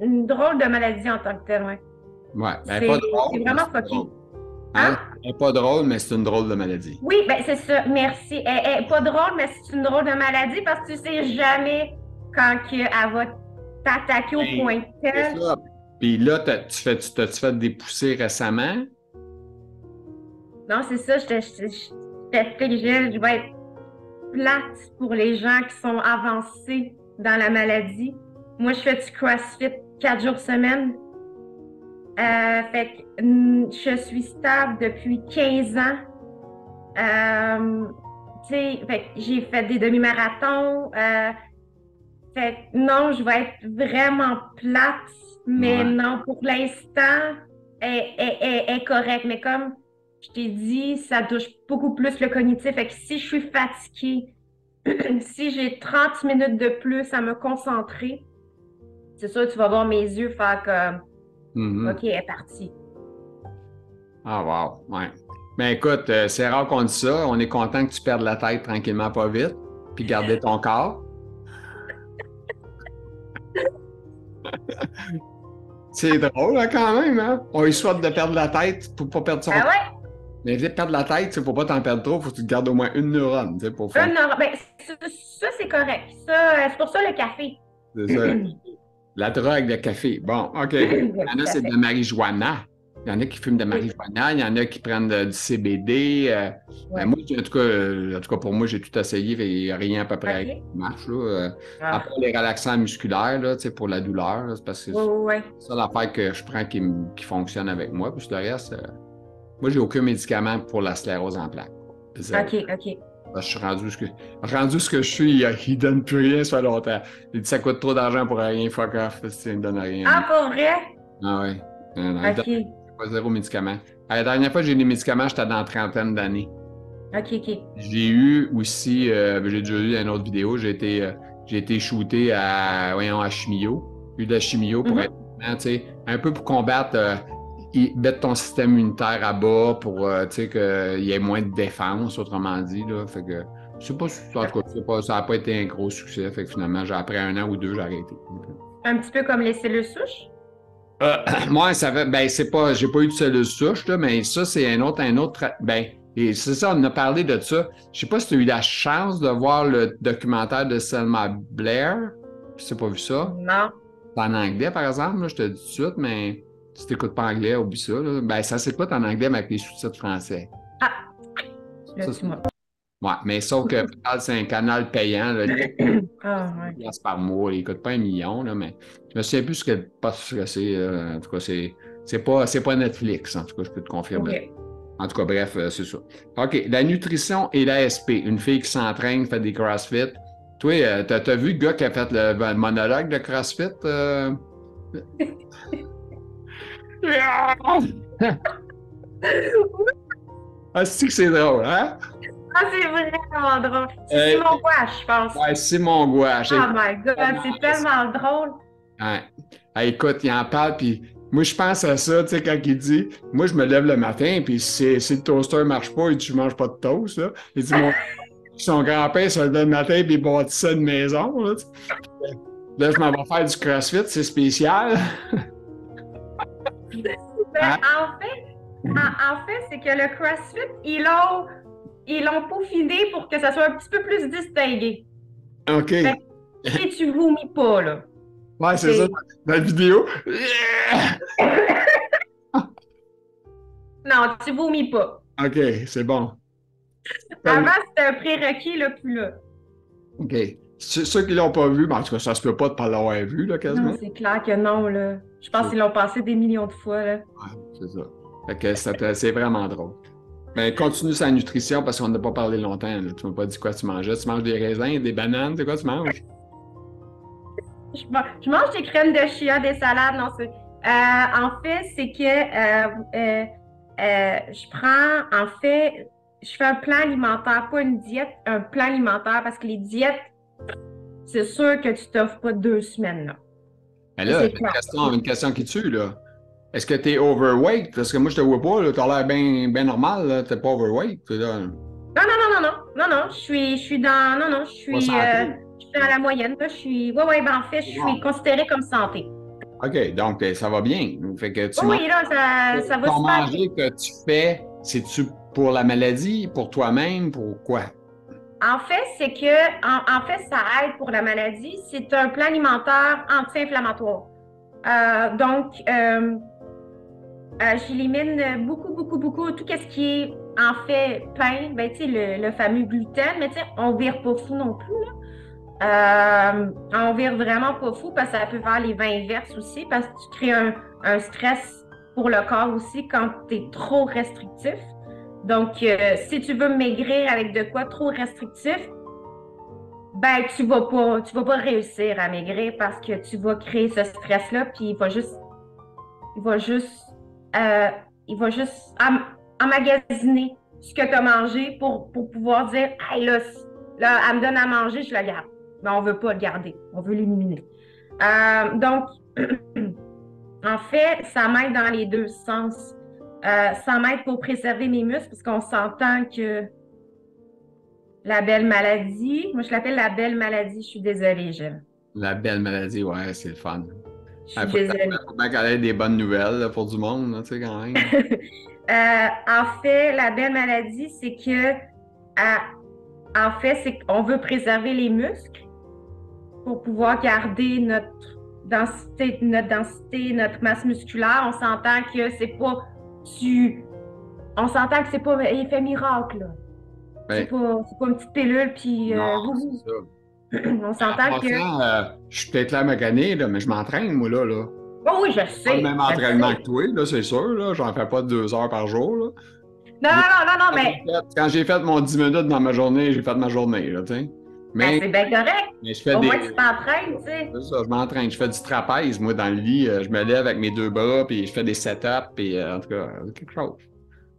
une drôle de maladie en tant que telle, ouais. Ouais, ben, pas drôle. C'est vraiment fucké. Hein? Elle n'est pas drôle, mais c'est une drôle de maladie. Oui, ben c'est ça, merci. Elle n'est pas drôle, mais c'est une drôle de maladie parce que tu sais jamais quand elle va t'attaquer au point tel. Puis là, t'as-tu fait des poussées récemment? Non, c'est ça, je t'explique, Gilles, je vais être plate pour les gens qui sont avancés dans la maladie. Moi, je fais du CrossFit 4 jours semaine. Fait que je suis stable depuis 15 ans. Fait que j'ai fait des demi-marathons. Fait que non, je vais être vraiment plate, mais non, pour l'instant, elle est correcte. Mais comme je t'ai dit, ça touche beaucoup plus le cognitif. Fait que si je suis fatiguée, si j'ai 30 minutes de plus à me concentrer, c'est sûr, tu vas voir mes yeux faire comme OK, elle est partie. Ah, wow, ouais. Ben écoute, c'est rare qu'on dise ça. On est content que tu perdes la tête tranquillement, pas vite, puis garder ton corps. C'est drôle, hein, quand même, hein? On lui souhaite de perdre la tête pour pas perdre son corps. Ouais? Mais de perdre la tête, il ne faut pas t'en perdre trop, il faut que tu te gardes au moins une neurone, tu sais, pour faire. Une neurone, ben, ça c'est correct. C'est pour ça le café. C'est ça. La drogue, le café. Bon, OK. Il y en a, c'est de la marijuana. Il y en a qui fument de marijuana, il y en a qui prennent du CBD. Moi, en tout cas, pour moi, j'ai tout essayé, il n'y a rien à peu près qui marche. Après les relaxants musculaires, là, pour la douleur, là, c'est parce que c'est ça l'affaire que je prends qui fonctionne avec moi. Puis le reste, moi, j'ai aucun médicament pour la sclérose en plaques. OK. Je suis rendu ce que je suis, il ne donne plus rien, ça fait longtemps. Il dit ça coûte trop d'argent pour rien, fuck off, il ne donne rien. Ah, pour vrai? Ah oui. OK. Il pas zéro médicament. La dernière fois que j'ai eu des médicaments, j'étais dans la trentaine d'années. OK. J'ai eu aussi, j'ai déjà eu dans une autre vidéo, j'ai été shooté à chimio. J'ai eu de la chimio pour être, un peu pour combattre, mettre ton système immunitaire à bas pour qu'il y ait moins de défense, autrement dit. Là. Fait que sais pas, en tout cas, ça n'a pas été un gros succès. Fait que finalement, après 1 an ou 2, j'ai arrêté. Un petit peu comme les cellules souches? Moi, ça fait, ben, c'est pas, j'ai pas eu de cellules souches, là, mais ça, c'est un autre, ben, et c'est ça, on a parlé de ça. Je sais pas si tu as eu la chance de voir le documentaire de Selma Blair. Tu n'as pas vu ça? Non. C'est en anglais, par exemple, là, je te dis tout de suite, mais si tu n'écoutes pas anglais, oublie ça, là. Ben, ça s'écoute en anglais, mais avec les sous-titres français. Ah, là, Ça, tu m'as. ouais, mais sauf que c'est un canal payant, là, Ah, ouais. $10 par mois, il coûte pas 1 million, là, mais je me souviens plus ce que c'est. En tout cas, c'est pas Netflix, en tout cas, je peux te confirmer. OK. En tout cas, bref, c'est ça. OK, la nutrition et l'ASP. Une fille qui s'entraîne, fait des CrossFit. Toi, t'as vu le gars qui a fait le monologue de CrossFit? Ah, c'est drôle, hein? Ah, c'est vraiment drôle. C'est Simon Gouache, je pense. Ouais, Simon Gouache. Oh my God, c'est tellement drôle. Ouais. Ah, écoute, il en parle, puis moi, je pense à ça, tu sais, quand il dit, moi, je me lève le matin, puis si le toaster ne marche pas, il dit, je mange pas de toast, là. Il dit, son grand-père se levait le matin, puis il bâtissait une maison, là. Là, je m'en vais faire du CrossFit, c'est spécial. Ben, en fait, c'est que le CrossFit, ils l'ont peaufiné pour que ça soit un petit peu plus distingué. OK. Fait que si tu vomis pas, là. Ouais, c'est ça, dans la vidéo. Non, tu vomis pas. OK, c'est bon. Avant, c'était un prérequis, là, plus là. OK. Ceux qui l'ont pas vu, ben, en tout cas, ça se peut pas de pas l'avoir vu, là, quasiment. Non, c'est clair que non, là. Je pense qu'ils l'ont passé des millions de fois, là. Ouais, c'est ça. Fait que c'est vraiment drôle. Mais continue sa nutrition parce qu'on n'a pas parlé longtemps. Là. Tu m'as pas dit quoi tu mangeais. Tu manges des raisins, des bananes, c'est quoi tu manges? Je mange des crèmes de chia, des salades, non, c'est... en fait, c'est que je fais un plan alimentaire, pas une diète, un plan alimentaire, parce que les diètes, c'est sûr que tu t'offres pas 2 semaines, là. Mais là, une question qui tue, là. Est-ce que tu es overweight? Parce que moi, je te vois pas, là. Tu as l'air bien normal, tu n'es pas overweight. Là. Non, je suis dans, non, je suis dans la moyenne, là. Ben en fait, je suis considérée comme santé. OK, donc ça va bien. Fait que Oui, là, ça va ton super manger bien. que tu fais, c'est-tu pour la maladie, pour toi-même, pour quoi? En fait, c'est que, en fait, ça aide pour la maladie. C'est un plan alimentaire anti-inflammatoire. Donc, j'élimine beaucoup tout ce qui est, en fait, pain, ben, tu sais, le fameux gluten, mais tu sais, on vire pas fou non plus, là. On vire vraiment pas fou parce que ça peut faire les vins inverses aussi, parce que tu crées un stress pour le corps aussi quand tu es trop restrictif. Donc, si tu veux maigrir avec de quoi trop restrictif, ben, tu vas pas réussir à maigrir parce que tu vas créer ce stress-là, puis il va juste emmagasiner ce que tu as mangé pour pouvoir dire, hey, là, elle me donne à manger, je le garde. Mais on veut pas le garder, on veut l'éliminer. Donc, en fait, ça m'aide dans les deux sens. Ça m'aide pour préserver mes muscles, parce qu'on s'entend que la belle maladie, moi je l'appelle la belle maladie, je suis désolée, Gilles. La belle maladie, ouais, c'est le fun. Je suis désolée. Faut bien qu'elle ait des bonnes nouvelles là, pour du monde, là, tu sais, quand même. En fait, la belle maladie, c'est que, en fait, c'est qu'on veut préserver les muscles pour pouvoir garder notre densité, notre masse musculaire. On s'entend que c'est pas effet miracle, là. Ben, C'est pas une petite pilule, puis non, c'est ça. on s'entend que... je suis peut-être là magané, là, mais je m'entraîne, moi, là. Oh oui, je Pas sais. le même entraînement que toi, là, c'est sûr, là. J'en fais pas 2 heures par jour, là. Non, mais... Quand j'ai fait mon 10 minutes dans ma journée, j'ai fait ma journée, là, tu sais. Mais c'est bien correct. je fais Au moins, tu t'entraînes, tu sais. C'est ça, je m'entraîne. Je fais du trapèze, moi, dans le lit. Je me lève avec mes 2 bras, puis je fais des setups, puis en tout cas, quelque chose.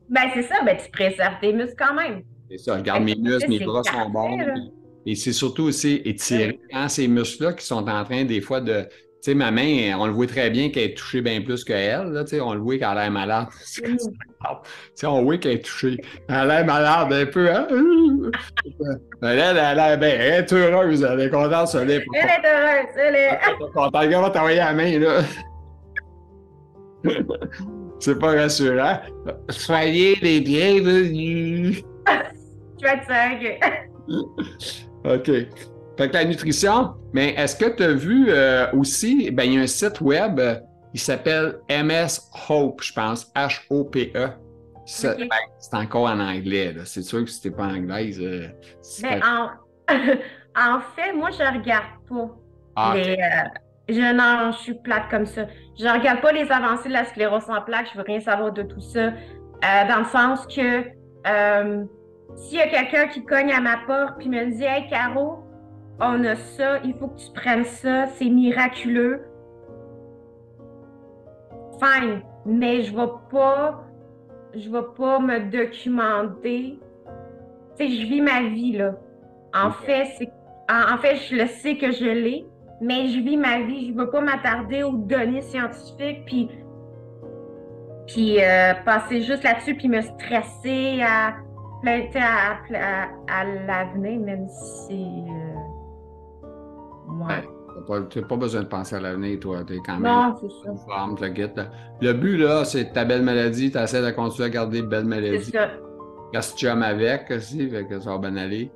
Ben, c'est ça. Ben, tu préserves tes muscles quand même. C'est ça, je garde mes muscles, mes bras sont bons. Et c'est surtout aussi étirer ces muscles-là qui sont en train, des fois, de sais, ma main, on le voit très bien qu'elle est touchée bien plus qu'elle. Là, tu sais, on le voit qu'elle a l'air malade. Tu sais, on voit qu'elle est touchée. Elle a l'air malade un peu, hein? Mais elle a l'air bien. Elle est heureuse. Elle est contente, ça l'est. Elle est heureuse, elle est. Contente. Regarde, va t'envoyer la main, là. C'est pas rassurant. Soyez les bienvenus. Tu vas te faire. OK. Fait que la nutrition, mais est-ce que tu as vu aussi, ben, il y a un site web, il s'appelle MS Hope, je pense, H-O-P-E. Ça, OK. ben, c'est encore en anglais, là. C'est sûr que si t'es pas anglaise, Mais en fait, moi, je regarde pas Ah, OK. les. Non, je suis plate comme ça. Je regarde pas les avancées de la sclérose en plaques. Je veux rien savoir de tout ça. Dans le sens que s'il y a quelqu'un qui cogne à ma porte puis me dit, Hey, Caro, on a ça, il faut que tu prennes ça, c'est miraculeux. Fine, mais je vais pas me documenter. Tu sais, je vis ma vie, là. En fait, en fait, je le sais que je l'ai, mais je vis ma vie. Je veux pas m'attarder aux données scientifiques, puis passer juste là-dessus, puis me stresser à l'avenir, même si ouais. Tu n'as pas besoin de penser à l'avenir, toi. Tu es quand même Non, c'est ça. en forme, tu le guettes, là. Le but, là, c'est ta belle maladie. Tu essaies de continuer à garder une belle C'est maladie. ça. Reste chum avec aussi, fait que ça va bien aller.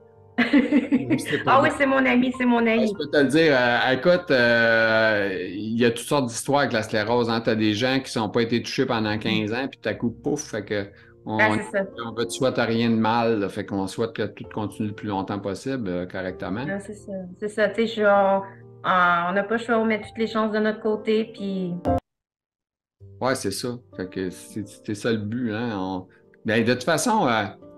Ah oui, c'est mon ami, c'est mon ami. Je peux te le dire, écoute, il y a toutes sortes d'histoires avec la sclérose. Hein. Tu as des gens qui n'ont pas été touchés pendant 15 ans, puis tout à coup, pouf, fait que Ah, c'est ça. on veut te souhaiter rien de mal, là, fait qu'on souhaite que tout continue le plus longtemps possible, correctement. Ah, c'est ça. C'est ça. Tu sais, on n'a pas le choix, on met toutes les chances de notre côté, puis. Ouais, c'est ça. Fait que c'est ça le but, hein. Ben, de toute façon,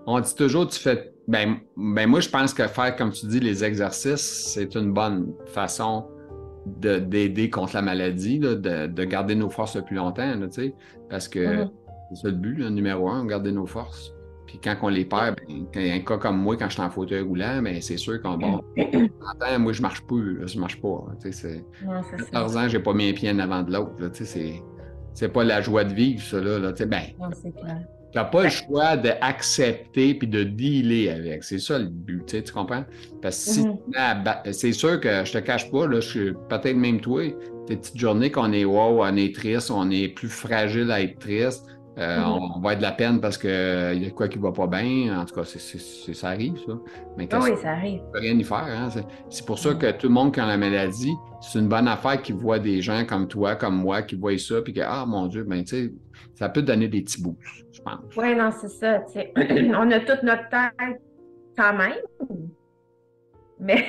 on dit toujours, tu fais. Ben, moi, je pense que faire, comme tu dis, les exercices, c'est une bonne façon d'aider contre la maladie, là, de garder nos forces le plus longtemps, là, tu sais, parce que c'est ça le but, là, numéro un, garder nos forces. Puis quand on les perd, ben, quand il y a un cas comme moi, quand je suis en fauteuil roulant, ben, c'est sûr qu'on bon, moi, je marche plus, là, je marche pas. Hein, tu sais, Non, c'est ça. 14 ans, j'ai pas mis un pied en avant de l'autre, là, tu sais, c'est pas la joie de vivre, ça, là, tu sais, ben, Non, c'est clair. t'as pas le choix d'accepter puis de dealer avec. C'est ça le but, tu comprends? Parce que si c'est sûr que je te cache pas, là, je suis peut-être même toi, des petites journées qu'on est wow, on est triste, on est plus fragile à être triste, on va être de la peine parce qu'il y a quoi qui va pas bien. En tout cas, ça arrive, ça. Mais Oui, ça arrive. on peut rien y faire. Hein? C'est pour ça que tout le monde qui a la maladie, c'est une bonne affaire qui voit des gens comme toi, comme moi, qui voient ça, puis que, ah mon Dieu, ben tu sais, ça peut te donner des petits boosts, je pense. Oui, non, c'est ça. Tu sais. On a toute notre tête quand même, mais.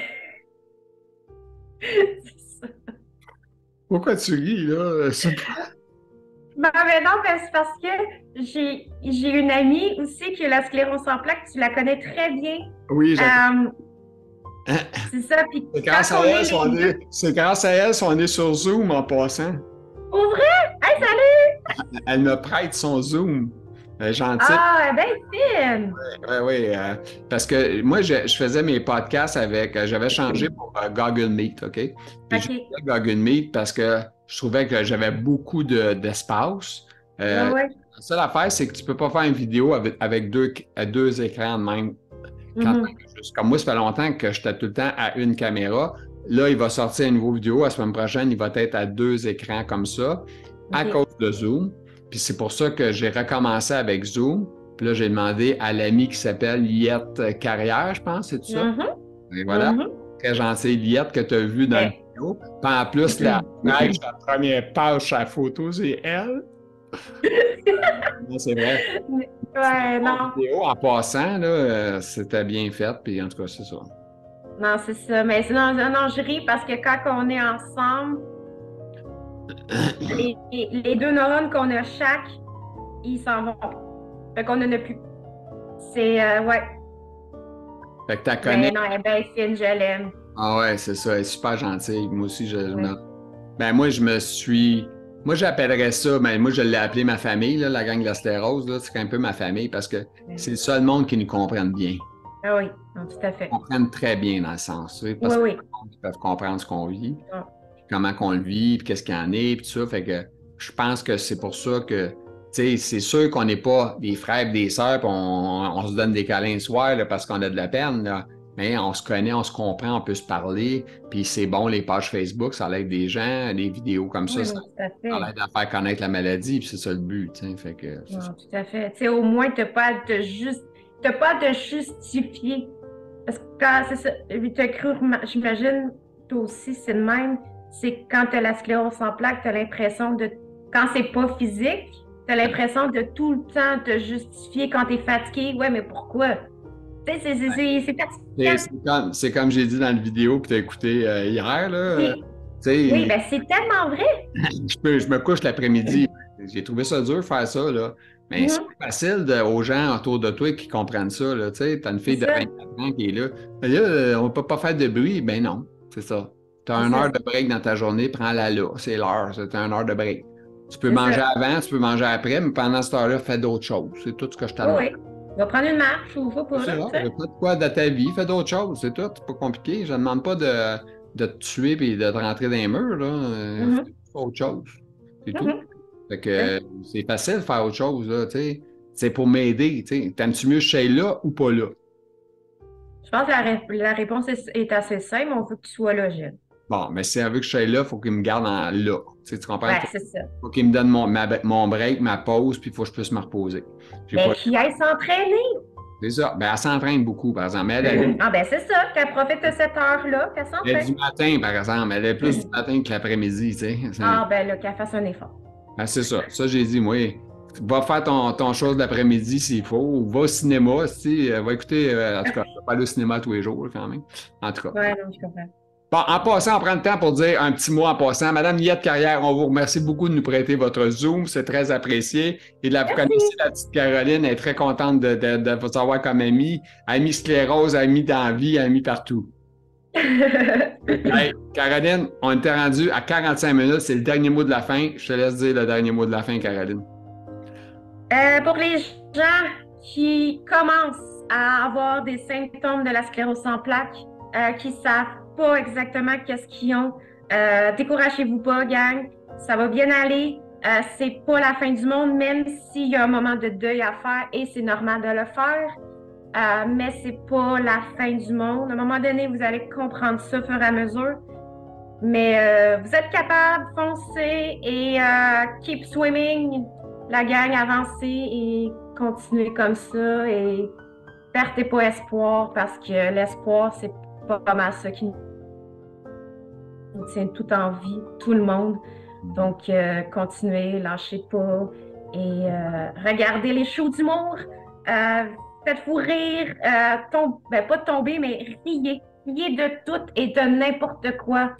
C'est ça. Pourquoi tu ris, là? Mais non, ben, c'est parce que j'ai une amie aussi qui a la sclérose en plaques, tu la connais très bien. Oui, c'est ça. Puis c'est grâce à elle si on est sur Zoom en passant. Pour vrai? Hey, salut! Elle me prête son Zoom. Gentille. Ah, ben fine! Oui, parce que moi, je faisais mes podcasts avec, j'avais changé pour Google Meet, OK? Puis j'ai fait Google Meet parce que je trouvais que j'avais beaucoup d'espace. La seule affaire, c'est que tu ne peux pas faire une vidéo avec deux écrans de même. Comme moi, ça fait longtemps que j'étais tout le temps à une caméra. Là, il va sortir une nouvelle vidéo. La semaine prochaine, il va être à deux écrans comme ça, à cause de Zoom. Puis c'est pour ça que j'ai recommencé avec Zoom. Puis là, j'ai demandé à l'ami qui s'appelle Liette Carrière, je pense, c'est ça? Et voilà. Très gentille Liette que tu as vu dans la vidéo. Puis en plus, la première page sur la photo, c'est elle. Non, c'est vrai. Ouais, non. Vidéo, en passant, là, c'était bien fait. Puis en tout cas, c'est ça. Non, c'est ça. Mais sinon, non, je ris parce que quand on est ensemble, les deux neurones qu'on a chaque, ils s'en vont. Fait qu'on n'en a plus. C'est, ouais. Fait que tu la connais. Mais non, elle est bien fine, je l'aime. Ah ouais, c'est ça. Elle est super gentille. Moi aussi, moi, j'appellerais ça, mais moi, je l'ai appelé ma famille, là, la gang de la sclérose. C'est un peu ma famille parce que c'est le seul monde qui nous comprenne bien. Ah oui, non, tout à fait. Ils comprennent très bien dans le sens. Parce qu'ils peuvent comprendre ce qu'on vit. comment qu'on le vit, puis qu'est-ce qu'il y en est, puis tout ça. Fait que je pense que c'est pour ça que, tu sais, c'est sûr qu'on n'est pas des frères et des sœurs, puis on se donne des câlins le soir là, parce qu'on a de la peine, là. Mais on se connaît, on se comprend, on peut se parler, puis c'est bon, les pages Facebook, ça aide des gens, des vidéos comme Oui, ça oui, tout à fait. aide à faire connaître la maladie, puis c'est ça le but, tu sais. Fait que, c'est Non, ça. tout à fait. Tu sais, au moins, t'as pas à te justifier. Parce que quand c'est ça, t'as cru, j'imagine, toi aussi, c'est le même. C'est quand t'as la sclérose en plaques, t'as l'impression de, quand c'est pas physique, t'as l'impression de tout le temps te justifier quand t'es fatigué. Ouais, mais pourquoi? Tu sais, c'est fatigant. C'est comme j'ai dit dans la vidéo que tu as écouté hier, là. Oui, Tu oui, sais, ben c'est tellement vrai. je me couche l'après-midi. J'ai trouvé ça dur de faire ça, là. Mais c'est Mhm, pas facile aux gens autour de toi qui comprennent ça, là. Tu sais, t'as une c'est fille de ça, 24 ans qui est là. Ben là, on peut pas faire de bruit. Ben non, c'est ça. Tu as c'est une ça, heure de break dans ta journée, prends-la là. C'est l'heure, c'est une heure de break. Tu peux c'est manger ça. avant, tu peux manger après, mais pendant cette heure-là, fais d'autres choses. C'est tout ce que je te Oui, demande. oui. Va prendre une marche ou faut C'est pas, ça, là, tu sais. pas de quoi dans ta vie, fais d'autres choses, c'est tout, c'est pas compliqué. Je ne demande pas de te tuer et de te rentrer dans les murs, là. Fais Mhm, autre chose, c'est tout. mhm. Fait que c'est facile de faire autre chose, là, tu sais. C'est pour m'aider, tu sais. T'aimes-tu mieux que je sois là ou pas là? Je pense que la réponse est assez simple. On veut que tu sois là, Gilles. Bon, mais si elle veut que je sois là, il faut qu'il me garde là. Tu comprends? Ouais, Faut, c'est ça. faut qu'il me donne mon break, ma pause, puis il faut que je puisse me reposer. J'ai Ben, pas... qui aille s'entraîner. C'est ça. Ben, elle s'entraîne beaucoup, par exemple. Elle, Ah, ben, c'est ça. Qu'elle profite de cette heure-là, qu'elle elle est s'entraîne. du matin, par exemple. Elle est plus du matin que l'après-midi, tu sais. Ah, ben, là, qu'elle fasse un effort. Ah, c'est ça. Ça, j'ai dit, moi, va faire ton chose d'après-midi s'il faut, ou va au cinéma, si, va écouter, en tout cas, je vais pas aller au cinéma tous les jours, quand même. En tout cas. Ouais, non, je comprends. Bon, en passant, on prend le temps pour dire un petit mot en passant. Madame Niette Carrière, on vous remercie beaucoup de nous prêter votre Zoom, c'est très apprécié. Et là, vous connaissez Merci. la petite Caroline, elle est très contente de vous avoir comme amie. Amie sclérose, amie dans la vie, amie partout. Hey, Caroline, on était rendu à 45 minutes, c'est le dernier mot de la fin. Je te laisse dire le dernier mot de la fin, Caroline. Pour les gens qui commencent à avoir des symptômes de la sclérose en plaques, qui savent pas exactement qu'est-ce qu'ils ont, découragez-vous pas, gang. Ça va bien aller. C'est pas la fin du monde, même s'il y a un moment de deuil à faire et c'est normal de le faire. Mais c'est pas la fin du monde. À un moment donné, vous allez comprendre ça au fur et à mesure. Mais vous êtes capable, foncez et keep swimming, la gang, avancez et continuez comme ça et perdez pas espoir parce que l'espoir, c'est pas mal ça qui nous tient tout en vie, tout le monde. Donc, continuez, lâchez pas et regardez les shows d'humour. Faites-vous rire, ben, pas tomber, mais riez. Riez de tout et de n'importe quoi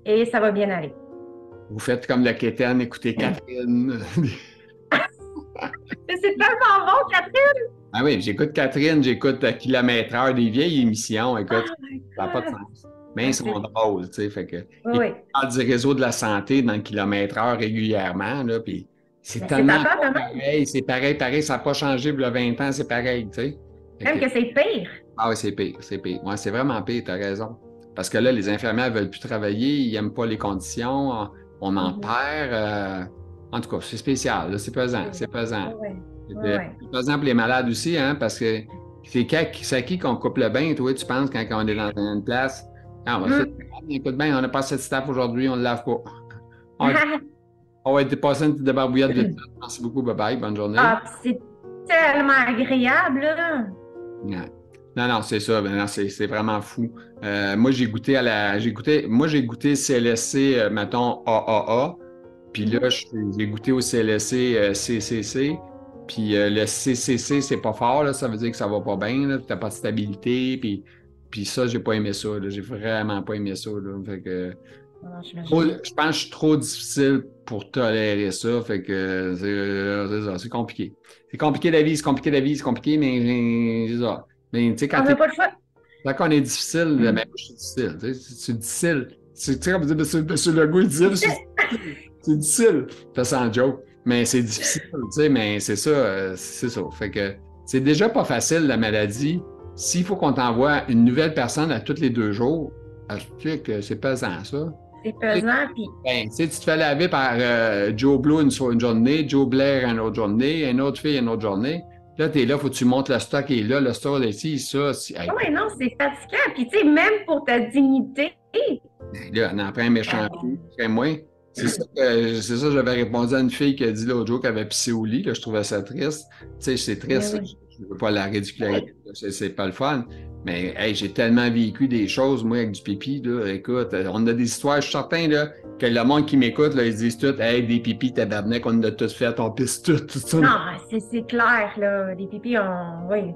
et ça va bien aller. Vous faites comme la quétaine, écoutez Catherine. Mais c'est tellement bon, Catherine! Ah oui, j'écoute Catherine, j'écoute Kilomètre Heure, des vieilles émissions. Écoute, Oh my ça n'a pas de God! sens. Mais ils sont drôles, tu sais. Fait que, Oui, ils oui. parlent du réseau de la santé dans le Kilomètre Heure régulièrement, là, puis c'est Mais c'est tellement encore pas de même. pareil, c'est pareil, pareil, ça n'a pas changé il y a 20 ans, c'est pareil, tu sais. Fait Même que, que c'est pire. ah oui, c'est pire, c'est pire. Ouais, c'est vraiment pire, tu as raison. Parce que là, les infirmières ne veulent plus travailler, ils n'aiment pas les conditions, on en Mhm. perd. En tout cas, c'est spécial, là, c'est pesant, c'est pesant. Oui, oui, C'est oui. pesant pour les malades aussi, hein, parce que c'est à qui qu'on coupe le bain, toi, tu penses, quand on est dans une place? Ah, on va se Mhm. écoute bien, on n'a pas assez de staff aujourd'hui, on ne le lave pas. On va être passé une petite débarbouillade vite. Merci beaucoup, bye bye, bonne journée. Ah, c'est tellement agréable, là. Ouais. Non, non, c'est ça. Ben non, c'est vraiment fou. Moi, j'ai goûté CLSC, mettons, AAA. Puis là, Mhm. j'ai goûté au CLSC CCC. Puis le CCC, c'est pas fort, là. Ça veut dire que ça va pas bien, là. T'as pas de stabilité. Puis ça, j'ai pas aimé ça, là. J'ai vraiment pas aimé ça, là. Fait que, Ah, j'imagine. je pense que je suis trop difficile pour tolérer ça. Fait que c'est ça, c'est compliqué. C'est compliqué la vie, c'est compliqué la vie, c'est compliqué, mais c'est ça. Mais tu sais, On n'a pas le choix. quand on est difficile, ben, moi, je suis difficile. Tu sais, c'est difficile. C'est tu sais, comme dire, monsieur Legault, il dit, c'est difficile. Ça sent joke. Mais c'est difficile, tu sais, mais c'est ça, c'est ça. Fait que c'est déjà pas facile, la maladie. S'il faut qu'on t'envoie une nouvelle personne à tous les 2 jours, tu sais que c'est pesant, ça. C'est pesant, puis... Ben, tu sais, tu te fais laver par Joe Blow une journée, Joe Blair une autre journée, une autre fille une autre journée. Là, tu es là, faut que tu montes le stock est là, le stock est ici, ça. Hey, Oui, non, c'est fatigant. Puis, tu sais, même pour ta dignité, là, on en prend un méchant coup, c'est moi. C'est ça, j'avais répondu à une fille qui a dit l'autre jour qu'elle avait pissé au lit. Là, je trouvais ça triste. Tu sais, c'est triste. oui. Je ne veux pas la ridiculariser. C'est pas le fun. Mais hey, j'ai tellement vécu des choses, moi, avec du pipi. Là. Écoute, on a des histoires. Je suis certain là, que le monde qui m'écoute, là, ils disent tout hey, des pipis, tabarnak, on a tout fait, on pisse tout ça. Non, c'est clair, là. Les pipis, oui.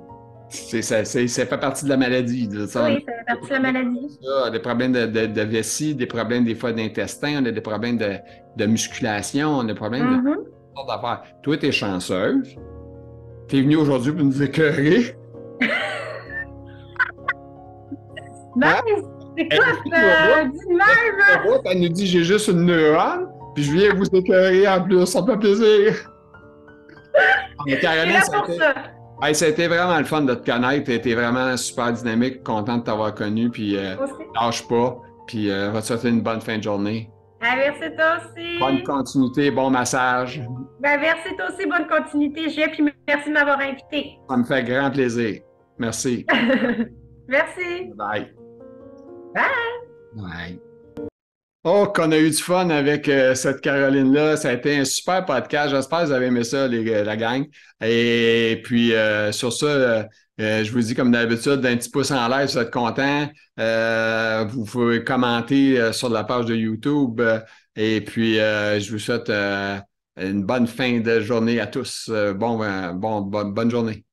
Ça fait partie de la maladie. Là. Ça, Oui, ça fait partie de la maladie. des problèmes de vessie, des problèmes des fois d'intestin, on a des problèmes de musculation, on a des problèmes de toutes sortes d'affaires. Toi, t'es chanceuse. T'es venu aujourd'hui pour nous écœurer. Ben, écoute, dis même. Elle nous dit j'ai juste une neurone, puis je viens vous écœurer en plus. Ça me fait plaisir. C'est là pour ça. Hey, ça a été vraiment le fun de te connaître. Tu étais vraiment super dynamique, content de t'avoir connu. Puis lâche pas. Puis on va te souhaiter une bonne fin de journée. Ah, merci toi aussi. Bonne continuité, bon massage. Ben, merci toi aussi, bonne continuité, Gilles, puis merci de m'avoir invité. Ça me fait grand plaisir. Merci. Merci. Bye. Bye. Bye. Oh, qu'on a eu du fun avec cette Caroline-là. Ça a été un super podcast. J'espère que vous avez aimé ça, la gang. Et puis, sur ça, je vous dis comme d'habitude, d'un petit pouce en l'air si vous êtes content. Vous pouvez commenter sur la page de YouTube. Et puis, je vous souhaite une bonne fin de journée à tous. Bonne journée.